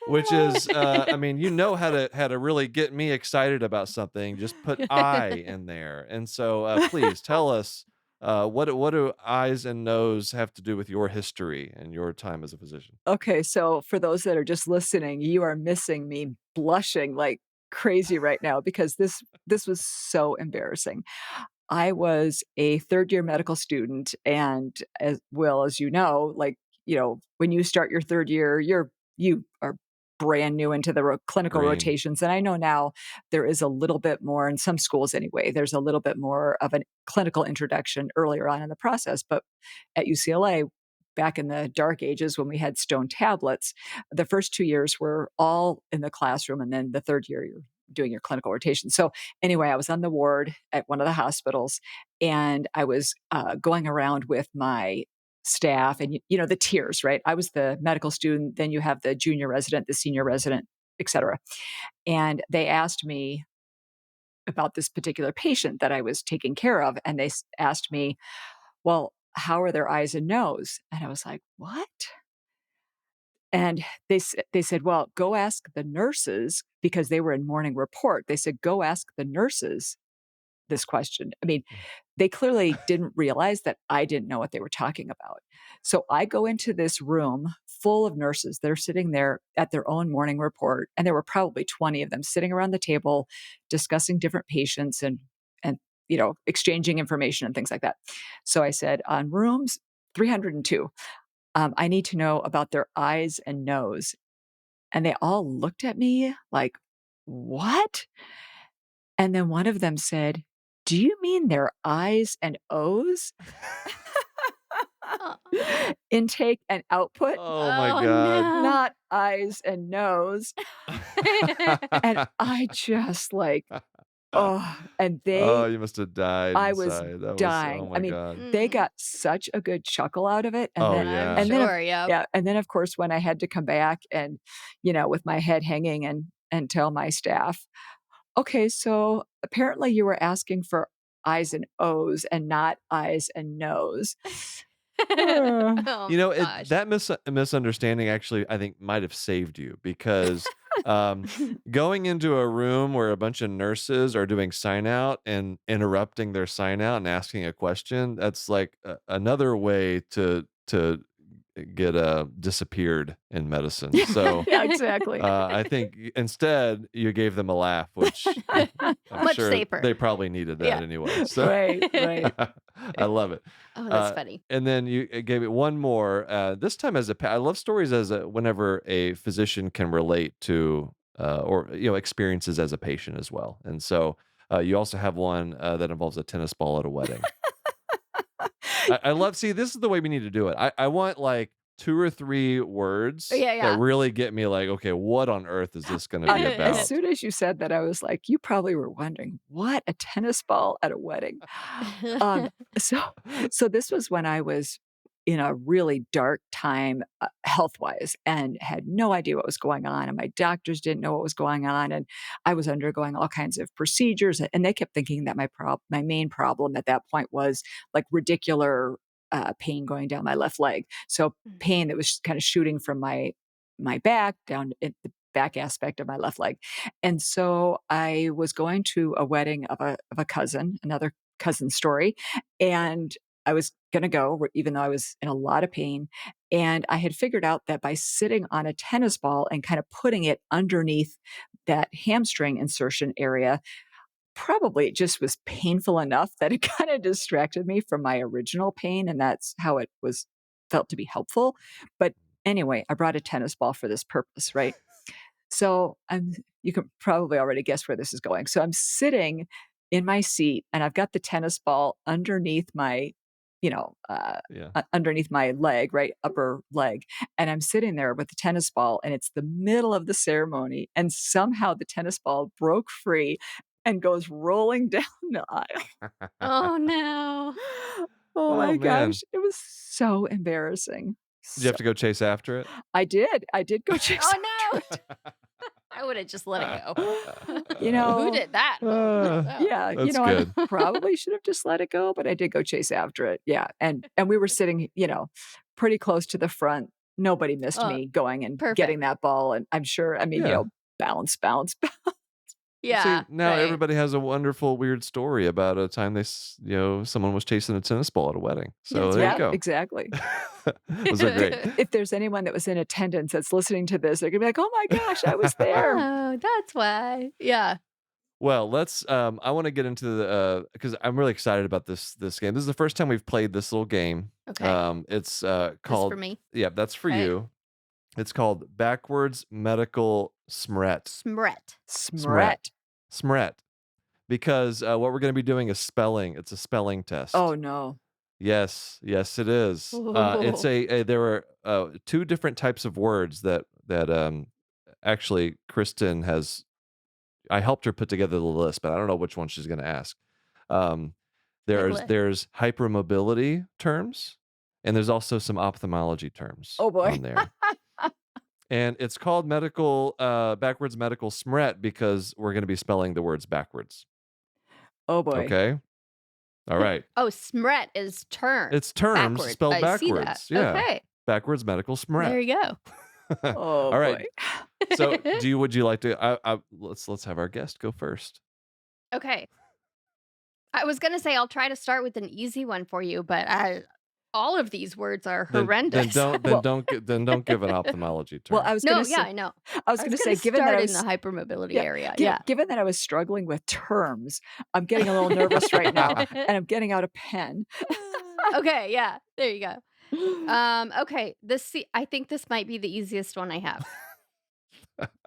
Which is, I mean, you know how to really get me excited about something. Just put "I" in there, and so please tell us what do eyes and nose have to do with your history and your time as a physician? Okay, so for those that are just listening, you are missing me blushing like crazy right now because this was so embarrassing. I was a third-year medical student, and as you know, like, when you start your 3rd year, you are brand new into the clinical Green. rotations, and I know now there is a little bit more in some schools anyway, there's a little bit more of a clinical introduction earlier on in the process, but at UCLA, back in the dark ages when we had stone tablets, the first 2 years were all in the classroom, and then the 3rd year, you're doing your clinical rotation. So anyway, I was on the ward at one of the hospitals, and I was going around with my staff, and the tiers, right? I was the medical student, then you have the junior resident, the senior resident, et cetera. And they asked me about this particular patient that I was taking care of, and they asked me, "Well, how are their eyes and nose?" And I was like, "What?" And they said, "Well, go ask the nurses," because they were in morning report. They said, "Go ask the nurses this question." I mean, they clearly didn't realize that I didn't know what they were talking about. So I go into this room full of nurses. They're sitting there at their own morning report, and there were probably 20 of them sitting around the table discussing different patients and exchanging information and things like that. So I said, "On rooms 302, I need to know about their eyes and nose." And they all looked at me like, "What?" And then one of them said, "Do you mean their I's and O's?" Oh. Intake and output, Oh my Oh, God. no. not eyes and nose. And I just like, oh, and Oh, you must have died I was inside. That was, oh dying. I my mean, God. they Mhm. got such a good chuckle out of it. And Oh then, I'm yeah. and then, of, sure, yep. yeah. And then of course, when I had to come back and, with my head hanging and tell my staff, "Okay, so apparently you were asking for I's and O's and not eyes and nose." Oh You know, gosh. that misunderstanding actually, I think, might have saved you because um, going into a room where a bunch of nurses are doing sign out and interrupting their sign out and asking a question, that's like another way to get disappeared in medicine. So Yeah, exactly. I think instead you gave them a laugh, which I'm Much sure safer. they probably needed that Yeah. anyway. So Right, right. I love it. Oh, that's funny. And then you gave it one more. This time as I love stories whenever a physician can relate to or experiences as a patient as well. And so you also have one that involves a tennis ball at a wedding. I love. See, this is the way we need to do it. I want like 2 or 3 words Yeah, that yeah. really get me like, okay, what on earth is this going to be As about? soon as you said that, I was like, "You probably were wondering, what, a tennis ball at a wedding?" Um, so so this was when I was in a really dark time, health-wise, and had no idea what was going on, and my doctors didn't know what was going on, and I was undergoing all kinds of procedures, and they kept thinking that my main problem at that point was, like, radicular, pain going down my left leg. So pain that was kinda shooting from my back down at the back aspect of my left leg. And so I was going to a wedding of a cousin, another cousin's story. And I was going to go, even though I was in a lot of pain. And I had figured out that by sitting on a tennis ball and kind of putting it underneath that hamstring insertion area, probably it just was painful enough that it kind of distracted me from my original pain. And that's how it was felt to be helpful. But anyway, I brought a tennis ball for this purpose, right? So you can probably already guess where this is going. So I'm sitting in my seat and I've got the tennis ball underneath my, Yeah. underneath my leg, right? Upper leg. And I'm sitting there with the tennis ball and it's the middle of the ceremony. And somehow the tennis ball broke free and goes rolling down the aisle. Oh, no. Oh Oh my man. gosh. It was so embarrassing. Did you have to go chase after it? I did. I did go chase Oh, after no. it. I would have just let it go. You Who know, did that? yeah, That's I good. probably should have just let it go, but I did go chase after it. Yeah. And we were sitting, pretty close to the front. Nobody missed Oh, me going and getting perfect. that ball. And I'm sure, Yeah. bounce, bounce, Yeah, See, now right. everybody has a wonderful, weird story about a time someone was chasing a tennis ball at a wedding. So That's there you yeah, go. exactly. Those are great. If there's anyone that was in attendance that's listening to this, they're gonna be like, "Oh my gosh, I was there." Oh, that's why. Yeah. Well, let's. I want to get into the because I'm really excited about this game. This is the first time we've played this little game. Okay. It's This called. for me. Yeah, that's for Okay. you. It's called Backwards Medical Smret. Smret. Smret. Smret. Because what we're going to be doing is spelling. It's a spelling test. Oh no. Yes, yes, it is. It's Ooh. there are two different types of words that actually Kristen has. I helped her put together the list, but I don't know which one she's going to ask. Um, Big there's list. there's hypermobility terms, and there's also some ophthalmology terms Oh boy. on there. And it's called backwards medical smret because we're going to be spelling the words backwards. Oh boy. Okay. All right. Oh, smret is turn. It's terms Backwards. spelled I see that. backwards. Yeah. Okay. Backwards medical There smret. you go. Oh All right. boy. So, would you like to? Let's have our guest go first. Okay. I was gonna say I'll try to start with an easy one for you, but all of these words are Then horrendous. Well- don't give an ophthalmology term. Well, I was No, gonna yeah, say, I know. I was I gonna was say, gonna given that start I in was the hypermobility yeah, area. gi- Yeah. given that I was struggling with terms, I'm getting a little nervous right now, and I'm getting out a pen. Okay, yeah. There you go. Okay. I think this might be the easiest one I have.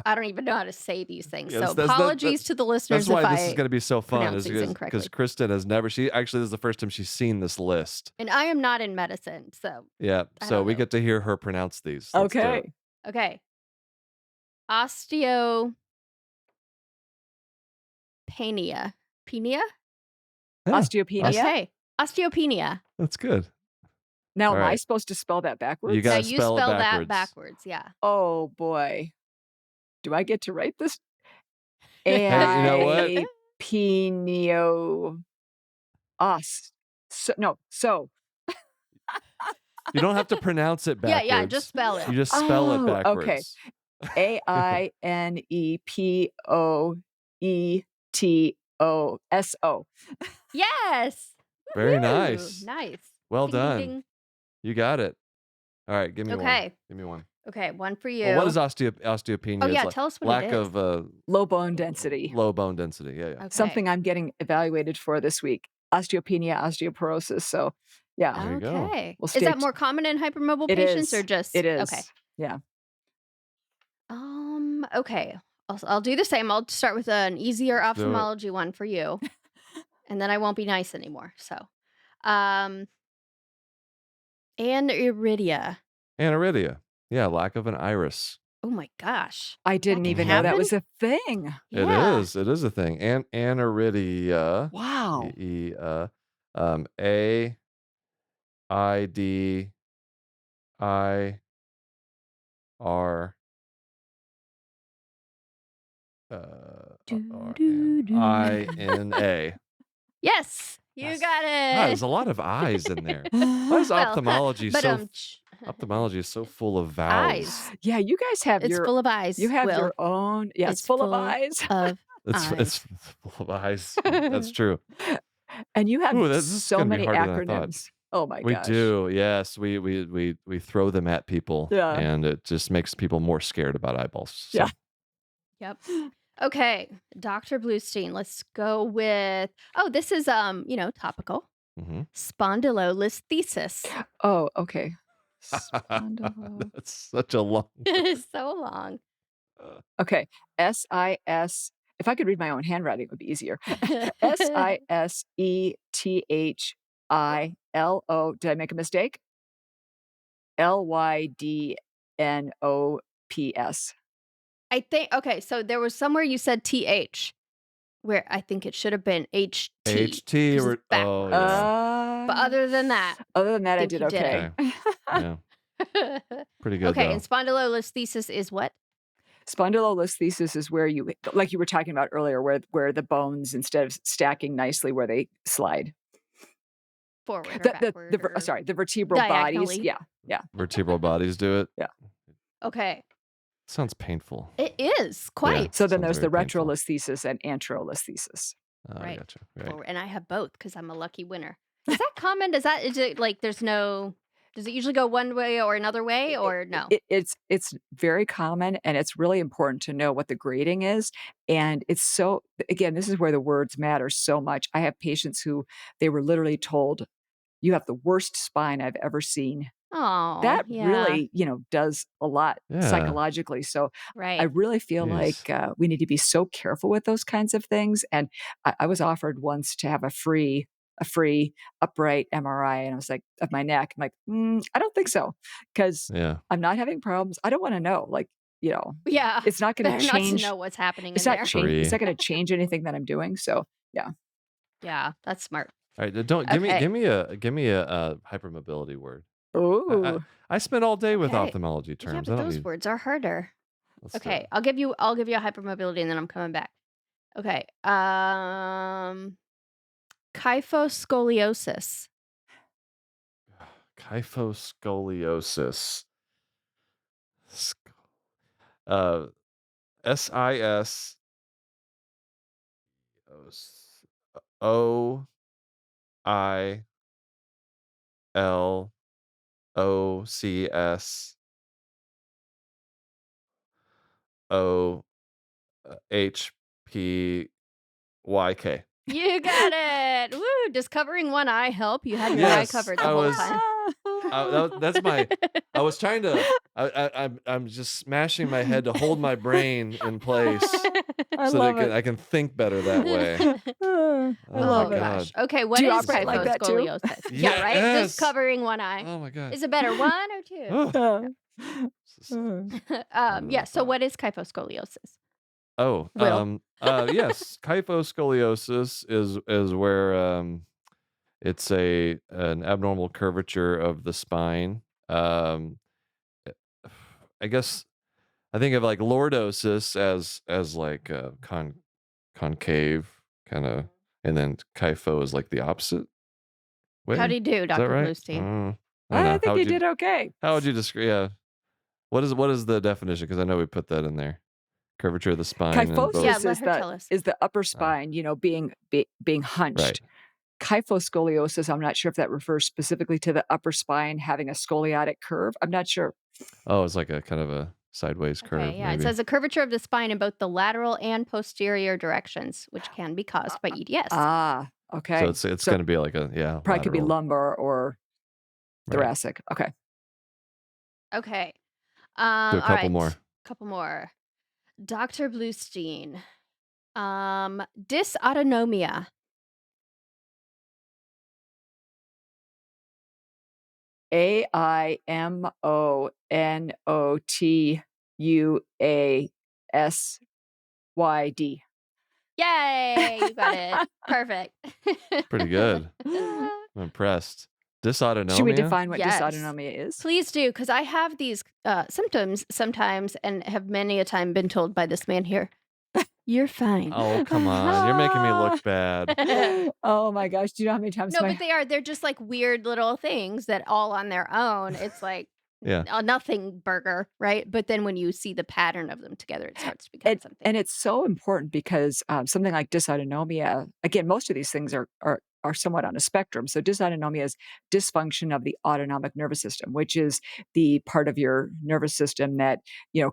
I don't even know how to say these things. Yes, So that's- apologies to the listeners That's why if this is I going to be so fun, pronounce is things because incorrectly. Kristen has never. She actually, this is the first time she's seen this list. And I am not in medicine, so Yeah, I so don't we know. get to hear her pronounce these. Let's do it. Okay. okay. Osteopenia. Penia? Yeah, Osteopenia. Okay. Osteopenia. that's good. Now, All am I right. supposed to spell that backwards? You Now gotta you spell spell it that backwards. backwards, yeah. Oh boy. Do I get to write this? Hey, you know what? Aipinio. Os. So. You don't have to pronounce it Yeah, backwards. yeah, just spell it. You just spell it Oh, okay. backwards. Ainepoetos. Yes. Very Woo, nice. Nice. Well Ding, ding, done. ding. You got it. All right, give me one. Okay. Give me one. Okay, one for you. Well, what is osteopenia? Oh, It's yeah, like tell us what lack it is. of Low bone density. low bone density. Yeah, yeah. Okay. Something I'm getting evaluated for this week. Osteopenia, osteoporosis. So, yeah, There you go. Okay. We'll Is stay that t- more common in hypermobile it patients or is. just It is. Okay. Yeah. Okay. I'll do the same. I'll start with an easier Let's do it. ophthalmology one for you. And then I won't be nice anymore. So, aniridia. Aniridia. Yeah, lack of an iris. Oh my gosh. I didn't can even know that happen? was a thing. Yeah. It is a thing. Aniridia. Wow. A I D I R I-N-A. Yes, you Yes. got Wow, it. there's a lot of I's in there. Why is Well, ophthalmology but so ophthalmology is so full of vowels? eyes. Yeah, you guys have It's your full of eyes. you have Will. your own. Yeah, it's It's full of full eyes. of It's eyes. full of eyes. That's true. And you have Ooh, this is so gonna be many harder than I thought. acronyms. Oh my We gosh. do, yes. We throw them at people, Yeah. and it just makes people more scared about eyeballs. Yeah. So, Yep. Okay, Dr. Bluestein, let's go with this is topical. mhm. Spondylolisthesis. Oh, okay. Spondylo. That's such a long word. So long. Uh, Okay. SIS. If I could read my own handwriting, it would be easier. Sisethilo. Did I make a mistake? Lydnops. I think okay, so there was somewhere you said TH where I think it should have been HT HT because it's or oh, backwards. yeah. But other than that, Other than I that, I think did you did okay. Okay. Yeah. it. Pretty good, Okay, and though. spondylolisthesis is what? Spondylolisthesis is where you, like you were talking about earlier, where the bones, instead of stacking nicely, where they slide. Forward or The backward or sorry, the vertebral bodies. diagonally. Yeah, yeah, Vertebral bodies do it? yeah. Okay. Sounds painful. It is Yeah, quite So then sounds there's the very painful. retrolisthesis and anterolisthesis. Oh, I right. gotcha. Right. Forward. And I have both because I'm a lucky winner. Is that common? Is it like there's no does it usually go one way or another way or no? It's very common, and it's really important to know what the grading is. And it's so, again, this is where the words matter so much. I have patients who they were literally told, "You have the worst spine I've ever seen." Oh, That yeah. really, does a lot Yeah. psychologically. So I Right. really feel Jeez. like we need to be so careful with those kinds of things. And I was offered once to have a free upright MRI, and I was like, of my neck. I'm like, I don't think so, because Yeah. I'm not having problems. I don't want to know. Like, Yeah. it's not going to Better not to change. know what's happening It's in not there. change. It's Free. not going to change anything that I'm doing. So yeah. Yeah, that's smart. All right, don't give me Okay. hypermobility word. I Ooh. I spent all day with Okay. ophthalmology Yeah, terms. I but don't those need words are harder. let's do Okay, it. I'll give you a hypermobility and then I'm coming back. Okay. Kyphoscoliosis. Kyphoscoliosis. Sc- Uh SIS OILOCSOHPYK. You got it. Woo! Does covering one eye help? You had your eye Yes, covered the I whole was time. that's my I was trying to I'm just smashing my head to hold my brain in place I so that love it. I can think better that way. I Oh my Oh love it. gosh. god. Okay, Do what you is This is operate like hard. that too? kyphoscoliosis? Yeah, right? Just Yes. covering one eye. Oh my god. Is it better one or two? Oh, Uh, this is harder than Yeah, I so thought. what is kyphoscoliosis? Oh, Will. yes, kyphoscoliosis is where it's an abnormal curvature of the spine. eh, I guess I think of like lordosis as like concave kind of, and then kypho is like the opposite How do way. you do, Is that Dr. right? Bluestein? I don't I know. think you did okay. How would you describe? Yeah. What is the definition? Because I know we put that in there. Curvature of the spine in Yeah, Kyphosis both. let is her tell us. the upper Oh, spine, being right. hunched. Kyphoscoliosis, I'm not sure if that refers specifically to the upper spine having a scoliotic curve. I'm not sure. Oh, it's like a kind of a sideways Okay, curve, yeah. It maybe. says a curvature of the spine in both the lateral and posterior directions, which can be caused by EDS. So Okay. it's So going to be like probably could be lateral. lumbar or Right. thoracic. Okay. Okay. Do a All couple right. more. Couple more. Dr. Bluestein. Dysautonomia. AIMONOTUASYD. Yay! You got it. Perfect. Pretty good. I'm impressed. Should we Dysautonomia? define what Yes. dysautonomia is? Please do, because I have these symptoms sometimes and have many a time been told by this man here, you're fine. Oh, come on. You're making me look bad. Oh my gosh. Do you know how many times No, but they're just like weird little things that all on their own, it's like Yeah. a nothing burger, right? But then when you see the pattern of them together, it starts to become and, something. and it's so important because something like dysautonomia, again, most of these things are are somewhat on a spectrum. So dysautonomia is dysfunction of the autonomic nervous system, which is the part of your nervous system that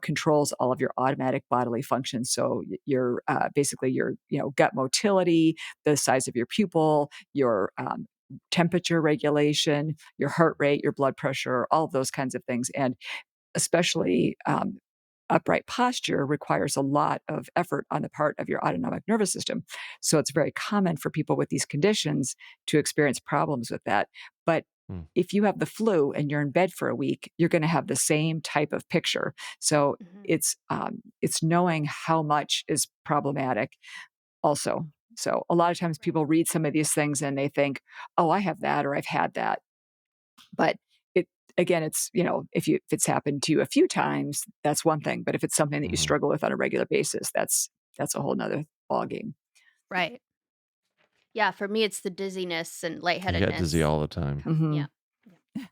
controls all of your automatic bodily functions. So your basically your gut motility, the size of your pupil, your temperature regulation, your heart rate, your blood pressure, all of those kinds of things, and especially upright posture requires a lot of effort on the part of your autonomic nervous system. So it's very common for people with these conditions to experience problems with that. But Hmm. if you have the flu and you're in bed for a week, you're going to have the same type of picture. So Mhm. it's knowing how much is problematic also. So a lot of times Right. people read some of these things and they think, "Oh, I have that or I've had that." But it again, if it's happened to you a few times, that's one thing, but if it's something that you Hmm. struggle with on a regular basis, that's a whole whole 'nother ballgame. Right. Yeah, for me, it's the dizziness and I get dizzy lightheadedness. all the time. Yeah. Mhm. Yeah.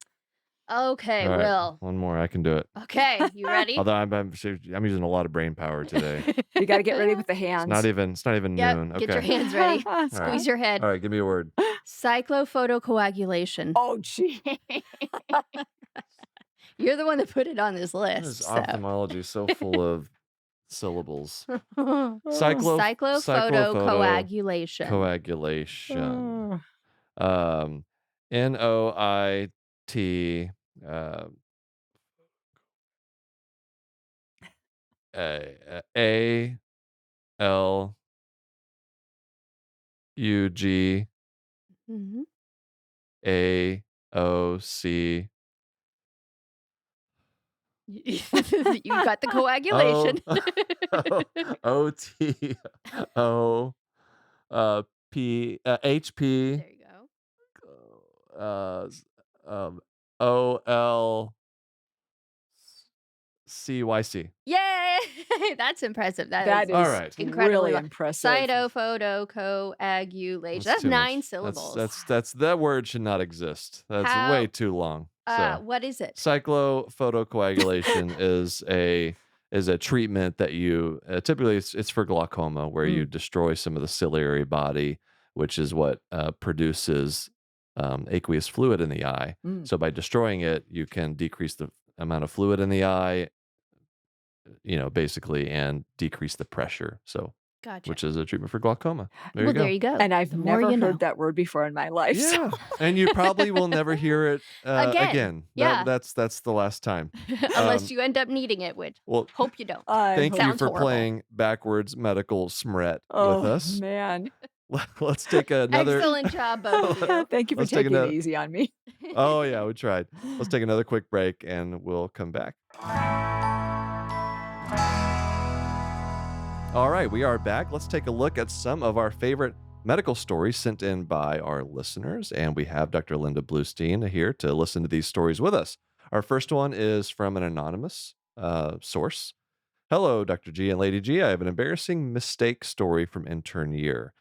Okay, All right, well, one more. I can do it. okay, you ready? Although I'm using a lot of brain power today. You gotta get ready with the It's not hands. even it's not even Yep, noon. get your Okay. hands ready. All right. Squeeze your head. All right, give me a word. Cyclophotocoagulation. Oh, gee. You're the one that put it on this What is list, so. ophthalmology so full of syllables? Oh, Cyclophoto Cyclophotocoagulation. coagulation. oh. Um, NOIT. Uh, ALUGAOC. Mhm. You got the O coagulation. OT O HP There you go. uh um OLCYC. Yay! That's impressive. That That is All is right. incredibly really long. impressive. Cytophotocoagulation. That's That's too 9 much. syllables. That's that word should not exist. That's way How too long. So what is it? cyclophotocoagulation is a treatment that you typically it's for glaucoma where you Mm, destroy some of the ciliary body, which is what produces aqueous fluid in the eye. mm. So by destroying it, you can decrease the amount of fluid in the eye, basically, and decrease the pressure. So, Gotcha. which is a treatment for glaucoma. There you Well, there go. you go. And I've The more never you heard know. that word before in my life, so Yeah, and you probably will never hear it Again. again. Yeah. That's the last time. Unless Um, you end up needing it, which well, hope you don't. I thank hope you Sounds for horrible. playing backwards medical smret with oh, us. man. Let's take another. Excellent job, both of you. Thank you for Let's take taking it another. easy on me. Oh yeah, we tried. Let's take another quick break, and we'll come back. All right, we are back. Let's take a look at some of our favorite medical stories sent in by our listeners. And we have Dr. Linda Bluestein here to listen to these stories with us. Our first one is from an anonymous source. Hello, Dr. G and Lady G. I have an embarrassing mistake story from intern year.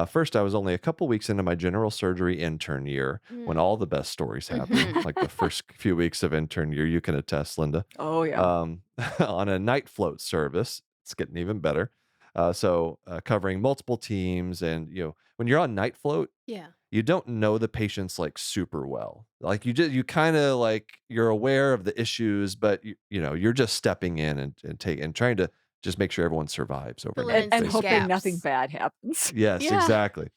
First, I was only a couple weeks into my general surgery intern year when Mm. all the best stories happen, Mhm. like the first few weeks of intern year. You can attest, Linda. Oh, yeah. On a night float service. It's getting even better. Covering multiple teams, and when you're on night float, Yeah. you don't know the patients like super well. Like you kind of like you're aware of the issues, but you're just stepping in and trying to just make sure everyone survives Filling overnight, in And some basically. hoping nothing gaps. bad happens. Yes, Yeah. exactly.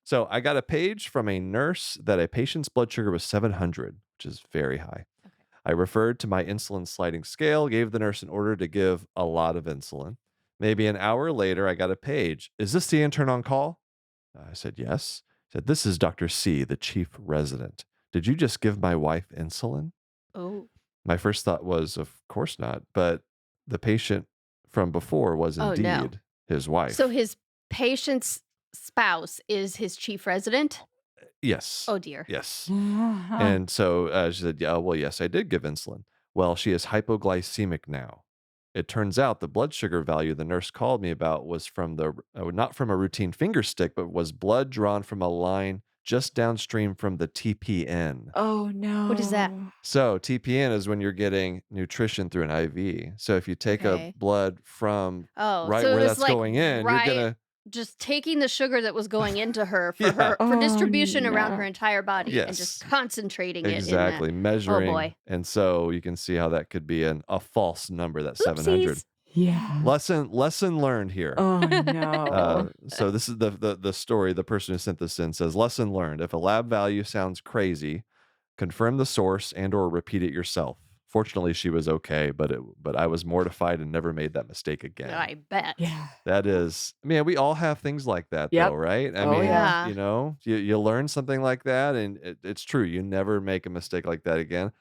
So I got a page from a nurse that a patient's blood sugar was 700, which is very high. Okay. I referred to my insulin sliding scale, gave the nurse an order to give a lot of insulin. Maybe an hour later, I got a page. Is this the intern on call? I said, yes. Said, this is Dr. C, the chief resident. Did you just give my wife insulin? Oh. My first thought was, of course not. But the patient from before was Oh, no. indeed his So wife. his patient's spouse is his chief resident? Yes. Oh, dear. Yes. Uh-huh. And so she said, yeah, well, yes, I did give insulin. Well, she is hypoglycemic now. It turns out the blood sugar value the nurse called me about was from not from a routine finger stick, but was blood drawn from a line just downstream from the TPN. Oh, What is that? no. So TPN is when you're getting nutrition through an IV. So if you take a Okay. blood from Oh, right so it where was that's like going in, you're right gonna just taking the sugar that was going into her Yeah. for Oh, distribution around her no. entire body and just Yes. concentrating it in that. Exactly. Oh Measuring. boy. And so you can see how that could be a false number, that 700. Oopsies. Yeah. Lesson learned here. Oh, no. So this is the story. The person who sent this in says, lesson learned. If a lab value sounds crazy, confirm the source and or repeat it yourself. Fortunately, she was okay, but I was mortified and never made that mistake again. I bet. Yeah. That is, man, we all have things like that though, Yep. right? I Oh, mean, yeah. Yeah. you learn something like that and it's true. You never make a mistake like that again.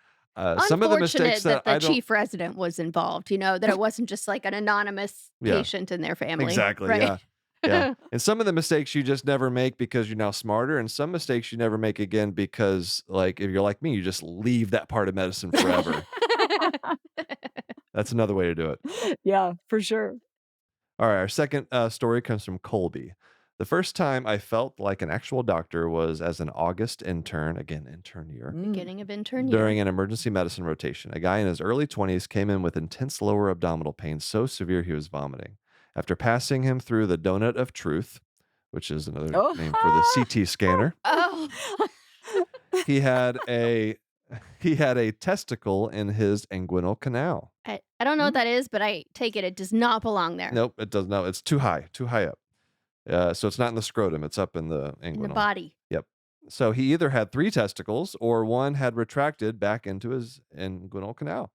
Some of the mistakes Unfortunate that that the I don't, chief resident was involved, that it wasn't just like an anonymous yeah, patient in their family, exactly. right? Yeah. Yeah. And some of the mistakes you just never make because you're now smarter. And some mistakes you never make again because, like, if you're like me, you just leave that part of medicine forever. That's another way to do it. Yeah, for sure. All right. Our second story comes from Colby. The first time I felt like an actual doctor was as an August intern, again, intern year, Mm. Beginning of intern year. during an emergency medicine rotation. A guy in his early 20s came in with intense lower abdominal pain so severe he was vomiting. After passing him through the donut of truth, which is another Oh, name for the CT scanner, Oh, he had a he had a testicle in his inguinal canal. I don't know what Mm. that is, but I take it does not belong there Nope, it does not. It's too high up. So it's not in the scrotum; it's up in the in the inguinal. body. Yep. So he either had 3 testicles or one had retracted back into his inguinal canal.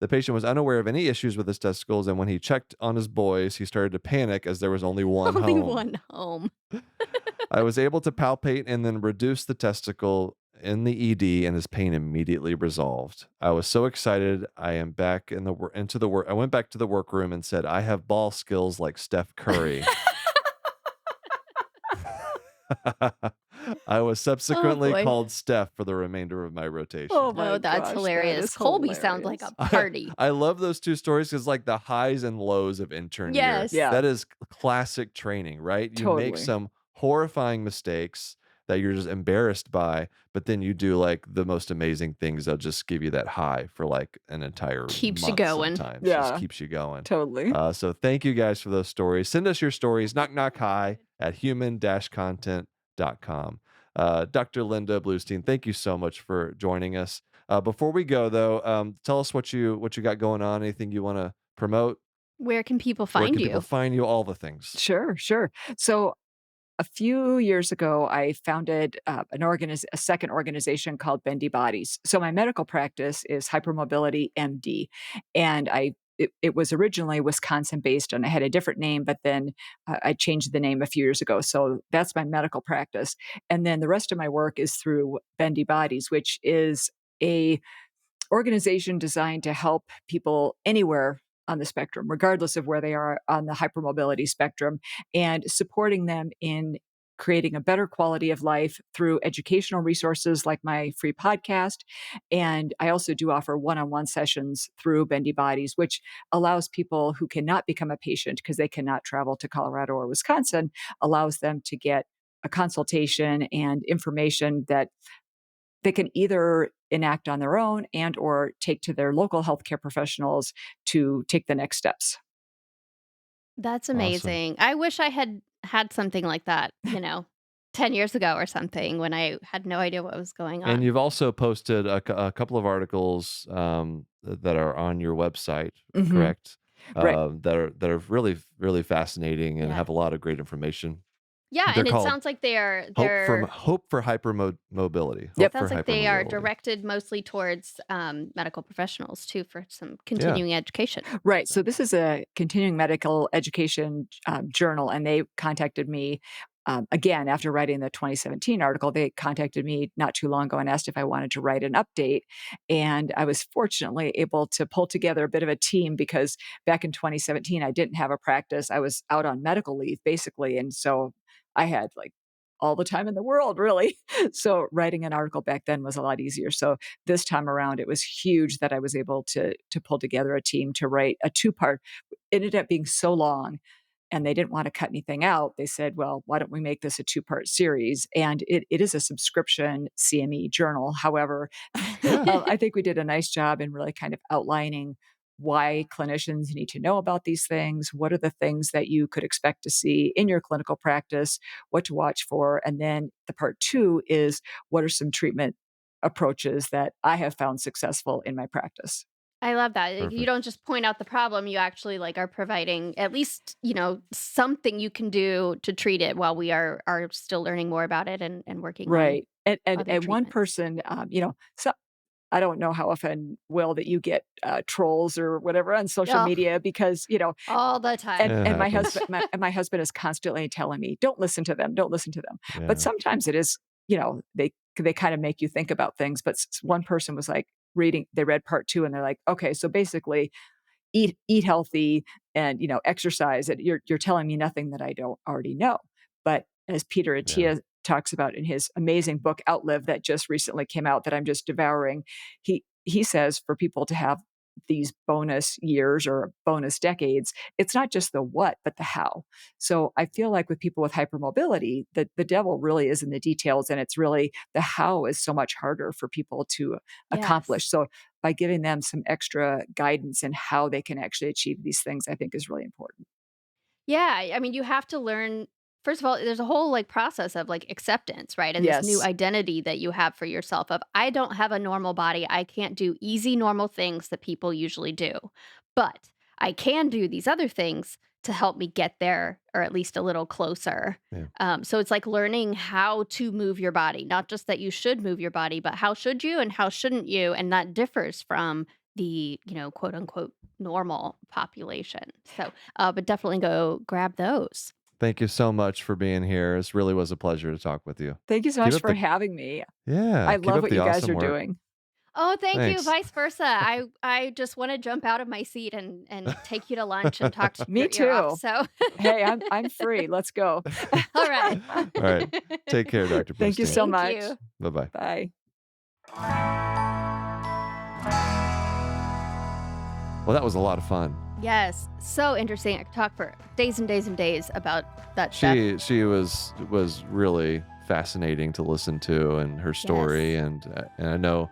The patient was unaware of any issues with his testicles, and when he checked on his boys, he started to panic as there was only one Only home. one home. I was able to palpate and then reduce the testicle in the ED, and his pain immediately resolved. I was so excited. I am back in the into the work. I went back to the workroom and said, "I have ball skills like Steph Curry." I was Oh subsequently boy. called Steph for the remainder of my oh rotation. my Oh, that's gosh, that hilarious. is Colby sounds like hilarious. a party. I love those 2 stories because, like, the highs and lows of intern year. Yes. Yeah, That is classic training, right? You make totally. some horrifying mistakes that you're just embarrassed by, but then you do, like, the most amazing things that'll just give you that high for, like, an entire Keeps you month going. sometimes. Just Yeah, keeps you going. totally. So thank you guys for those stories. Send us your stories, knock knock hi at human-content.com. Dr. Linda Bluestein, thank you so much for joining us. Before we go, though, tell us what you got going on. Anything you want to promote? Where can people Where find can people you? find you? All the things. Sure, sure. So a few years ago, I founded a second organization called Bendy Bodies. So my medical practice is Hypermobility MD, and it was originally Wisconsin based, and I had a different name, but then I changed the name a few years ago. So that's my medical practice, and then the rest of my work is through Bendy Bodies, which is a organization designed to help people anywhere on the spectrum, regardless of where they are on the hypermobility spectrum, and supporting them in creating a better quality of life through educational resources like my free podcast. And I also do offer one on one sessions through Bendy Bodies, which allows people who cannot become a patient because they cannot travel to Colorado or Wisconsin, allows them to get a consultation and information that they can either enact on their own and or take to their local healthcare professionals to take the next steps. That's Awesome. amazing. I wish I had had something like that, 10 years ago or something when I had no idea what was going And on. you've also posted a couple of articles that are on your website, Mhm. correct? Right. That are really really fascinating and Yeah. have a lot of great information. Yeah, They're and it called sounds like they're Hope for Hypermobility. Yep. Hope for sounds like they are Hypermobility. directed mostly towards, medical professionals too for some Yeah. continuing education. Right. So this is a continuing medical education journal, and they contacted me again after writing the 2017 article. They contacted me not too long ago and asked if I wanted to write an update. And I was fortunately able to pull together a bit of a team because back in 2017, I didn't have a practice. I was out on medical leave basically. And so I had like all the time in the world, really. So writing an article back then was a lot easier. So this time around, it was huge that I was able to pull together a team to write a two-part. It ended up being so long, and they didn't want to cut anything out. They said, "Well, why don't we make this a two-part series?" And it is a subscription CME journal. However, Yeah. I think we did a nice job in really kind of outlining why clinicians need to know about these things, what are the things that you could expect to see in your clinical practice, what to watch for. And then the part two is what are some treatment approaches that I have found successful in my practice. I love that. Like, you Perfect. don't just point out the problem, you actually, like, are providing at least, something you can do to treat it while we are still learning more about it and working on Right. And and other and one treatments. person, so I don't know how often, Will, that you get trolls or whatever on social Oh, media because, all the and time. It and happens. my husband is constantly telling me, "Don't listen to them, don't listen to them." But Yeah. sometimes it is, they kind of make you think about things. But one person was like they read part two, and they're like, "Okay, so basically, eat healthy and exercise. And you're telling me nothing that I don't already know." But as Peter Yeah. Attia talks about in his amazing book Outlive that just recently came out that I'm just devouring, he says for people to have these bonus years or bonus decades, it's not just the what, but the how. So I feel like with people with hypermobility, the devil really is in the details, and it's really the how is so much harder for people to Yes. accomplish. So by giving them some extra guidance in how they can actually achieve these things, I think is really important. Yeah, I mean, you have to learn first of all, there's a whole, like, process of, like, acceptance, right? And this new Yes. identity that you have for yourself of, "I don't have a normal body, I can't do easy, normal things that people usually do, but I can do these other things to help me get there, or at least a little closer." Yeah. So it's like learning how to move your body, not just that you should move your body, but how should you and how shouldn't you? And that differs from the, quote, unquote, "normal population." So but definitely go grab those. Thank you so much for being here. This really was a pleasure to talk with you. Thank you so Keep much up for the having me. Yeah, I keep love up what the you guys awesome are work. doing. Oh, thank you, Thanks. vice versa. I just wanna jump out of my seat and take you to lunch and talk Me your ear off, too. so Hey, I'm free. Let's go. all right. All right. Take care, Dr. Thank you Bluestein. so Thank much. you. Bye-bye. Bye. Well, that was a lot of fun. Yes, so interesting. I could talk for days and days and days about that stuff. She was really fascinating to listen to and her story Yes. and I know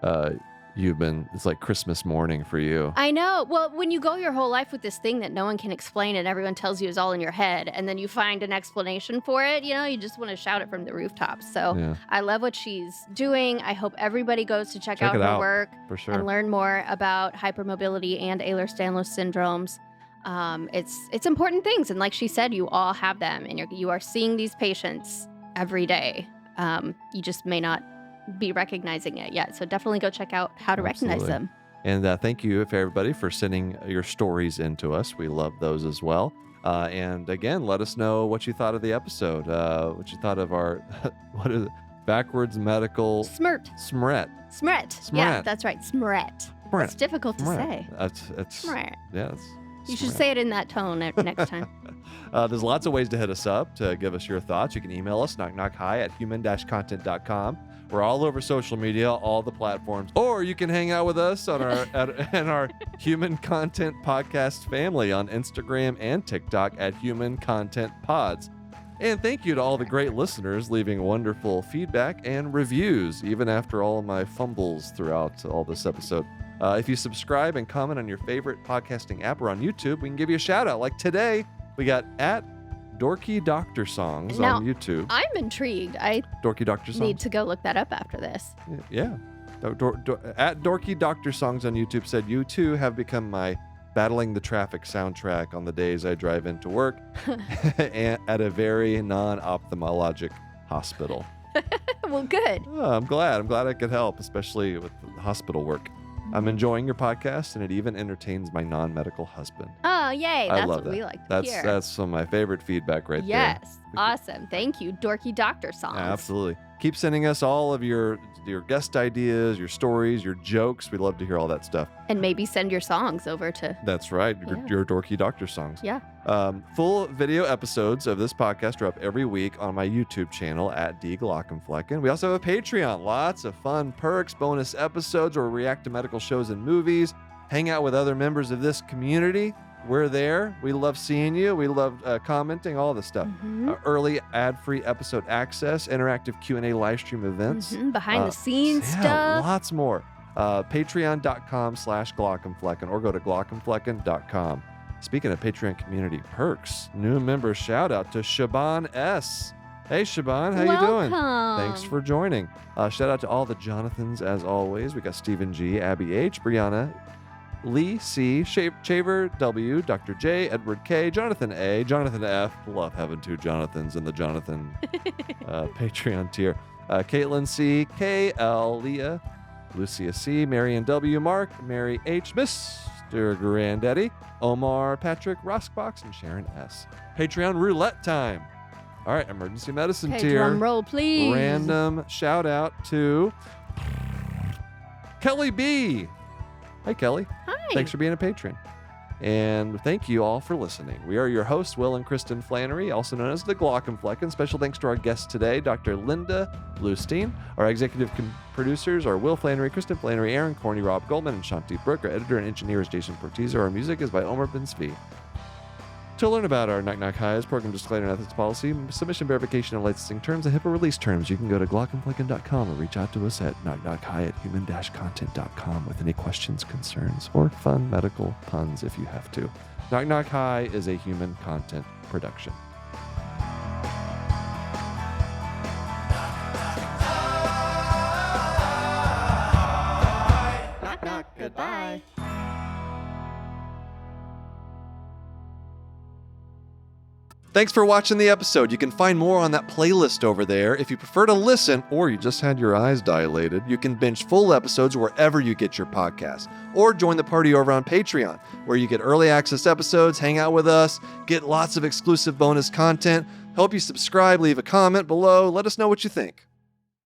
uh it's like Christmas morning for you. I know. Well, when you go your whole life with this thing that no one can explain and everyone tells you is all in your head, and then you find an explanation for it, you just want to shout it from the rooftops. So Yeah. I love what she's doing. I hope everybody goes to check Check out it her out work for and sure. learn more about hypermobility and Ehlers-Danlos syndromes. It's important things, and like she said, you all have them, and you are seeing these patients every day. You just may not be recognizing it yet. So definitely go check out how to recognize Absolutely. them. And thank you for everybody for sending your stories into us. We love those as well. And again, let us know what you thought of the episode. What you thought of our what is it? Backwards medical Smirt. smret. Smret. Yeah, Smret. that's right. Smret. It's difficult to say. It's Smret. yeah. It's You should smret. say it in that tone next time. There's lots of ways to hit us up to give us your thoughts. You can email us knockknockhigh@human-content.com. We're all over social media, all the platforms, or you can hang out with us on in our Human Content Podcast family on Instagram and TikTok at Human Content Pods. And thank you to all the great listeners leaving wonderful feedback and reviews, even after all of my fumbles throughout all this episode. If you subscribe and comment on your favorite podcasting app or on YouTube, we can give you a shout out. Like today, we got at Dorky Doctor Songs Now, on YouTube. I'm intrigued. I Dorky Doctor Songs. need to go look that up after this. Yeah. At Dorky Doctor Songs on YouTube said, "You too have become my battling the traffic soundtrack on the days I drive into work at a very non-ophthalmologic hospital." Well, good. Oh, I'm glad I could help, especially with the hospital work. I'm enjoying your podcast, and it even entertains my non-medical husband. Oh, yay. I That's love what that. we like to That's hear. that's some of my favorite feedback right there. Yes. Awesome. Thank you, Dorky Doctor Songs. Absolutely. Keep sending us all of your guest ideas, your stories, your jokes. We'd love to hear all that stuff. And maybe send your songs over to. That's right. Yeah. Your Dorky Doctor Songs. Yeah. Full video episodes of this podcast are up every week on my YouTube channel at Glaucomfleckens. We also have a Patreon. Lots of fun perks, bonus episodes where we react to medical shows and movies, hang out with other members of this community. We're there. We love seeing you. We love commenting, all this stuff. Mhm. Early ad-free episode access, interactive Q&A live stream events. Behind the scenes yeah, stuff. lots more. Patreon.com/Glaucomflecken or go to Glaucomflecken.com. Speaking of Patreon community perks, new member shout out to Shaban S. Hey Shaban, how you doing? Thanks for joining. Shout out to all the Jonathans as always. We got Stephen G, Abby H, Brianna, Lee C, Shaver W, Dr. J, Edward K, Jonathan A, Jonathan F. Love having two Jonathans in the Jonathan Patreon tier. Caitlin C, KL, Leah, Lucia C, Marion W, Mark, Mary H, Mr. Granddaddy, Omar, Patrick, Roskbox, and Sharon S. Patreon roulette time. All right, emergency medicine tier. Drum roll, please. Random shout out to Kelly B. Hi, Kelly. Hi. Thanks for being a patron. And thank you all for listening. We are your hosts, Will and Kristen Flannery, also known as the Glaucomfleckens. Special thanks to our guest today, Dr. Linda Bluestein. Our executive producers are Will Flannery, Kristen Flannery, Aaron Corney, Rob Goldman, and Shanti Brooke. Our editor and engineer is Jason Portizo. Our music is by Omar Ben-Svi. To learn about our Knock Knock Highs, program disclaimer and ethics policy, submission verification of licensing terms, and HIPAA release terms, you can go to Glaucomflecken.com or reach out to us at knockknockhigh@human-content.com with any questions, concerns, or fun medical puns if you have to. Knock Knock High is a human content production. Knock, knock. Goodbye. Thanks for watching the episode. You can find more on that playlist over there. If you prefer to listen, or you just had your eyes dilated, you can binge full episodes wherever you get your podcasts. Or join the party over on Patreon, where you get early access episodes, hang out with us, get lots of exclusive bonus content. Help you subscribe, leave a comment below. Let us know what you think.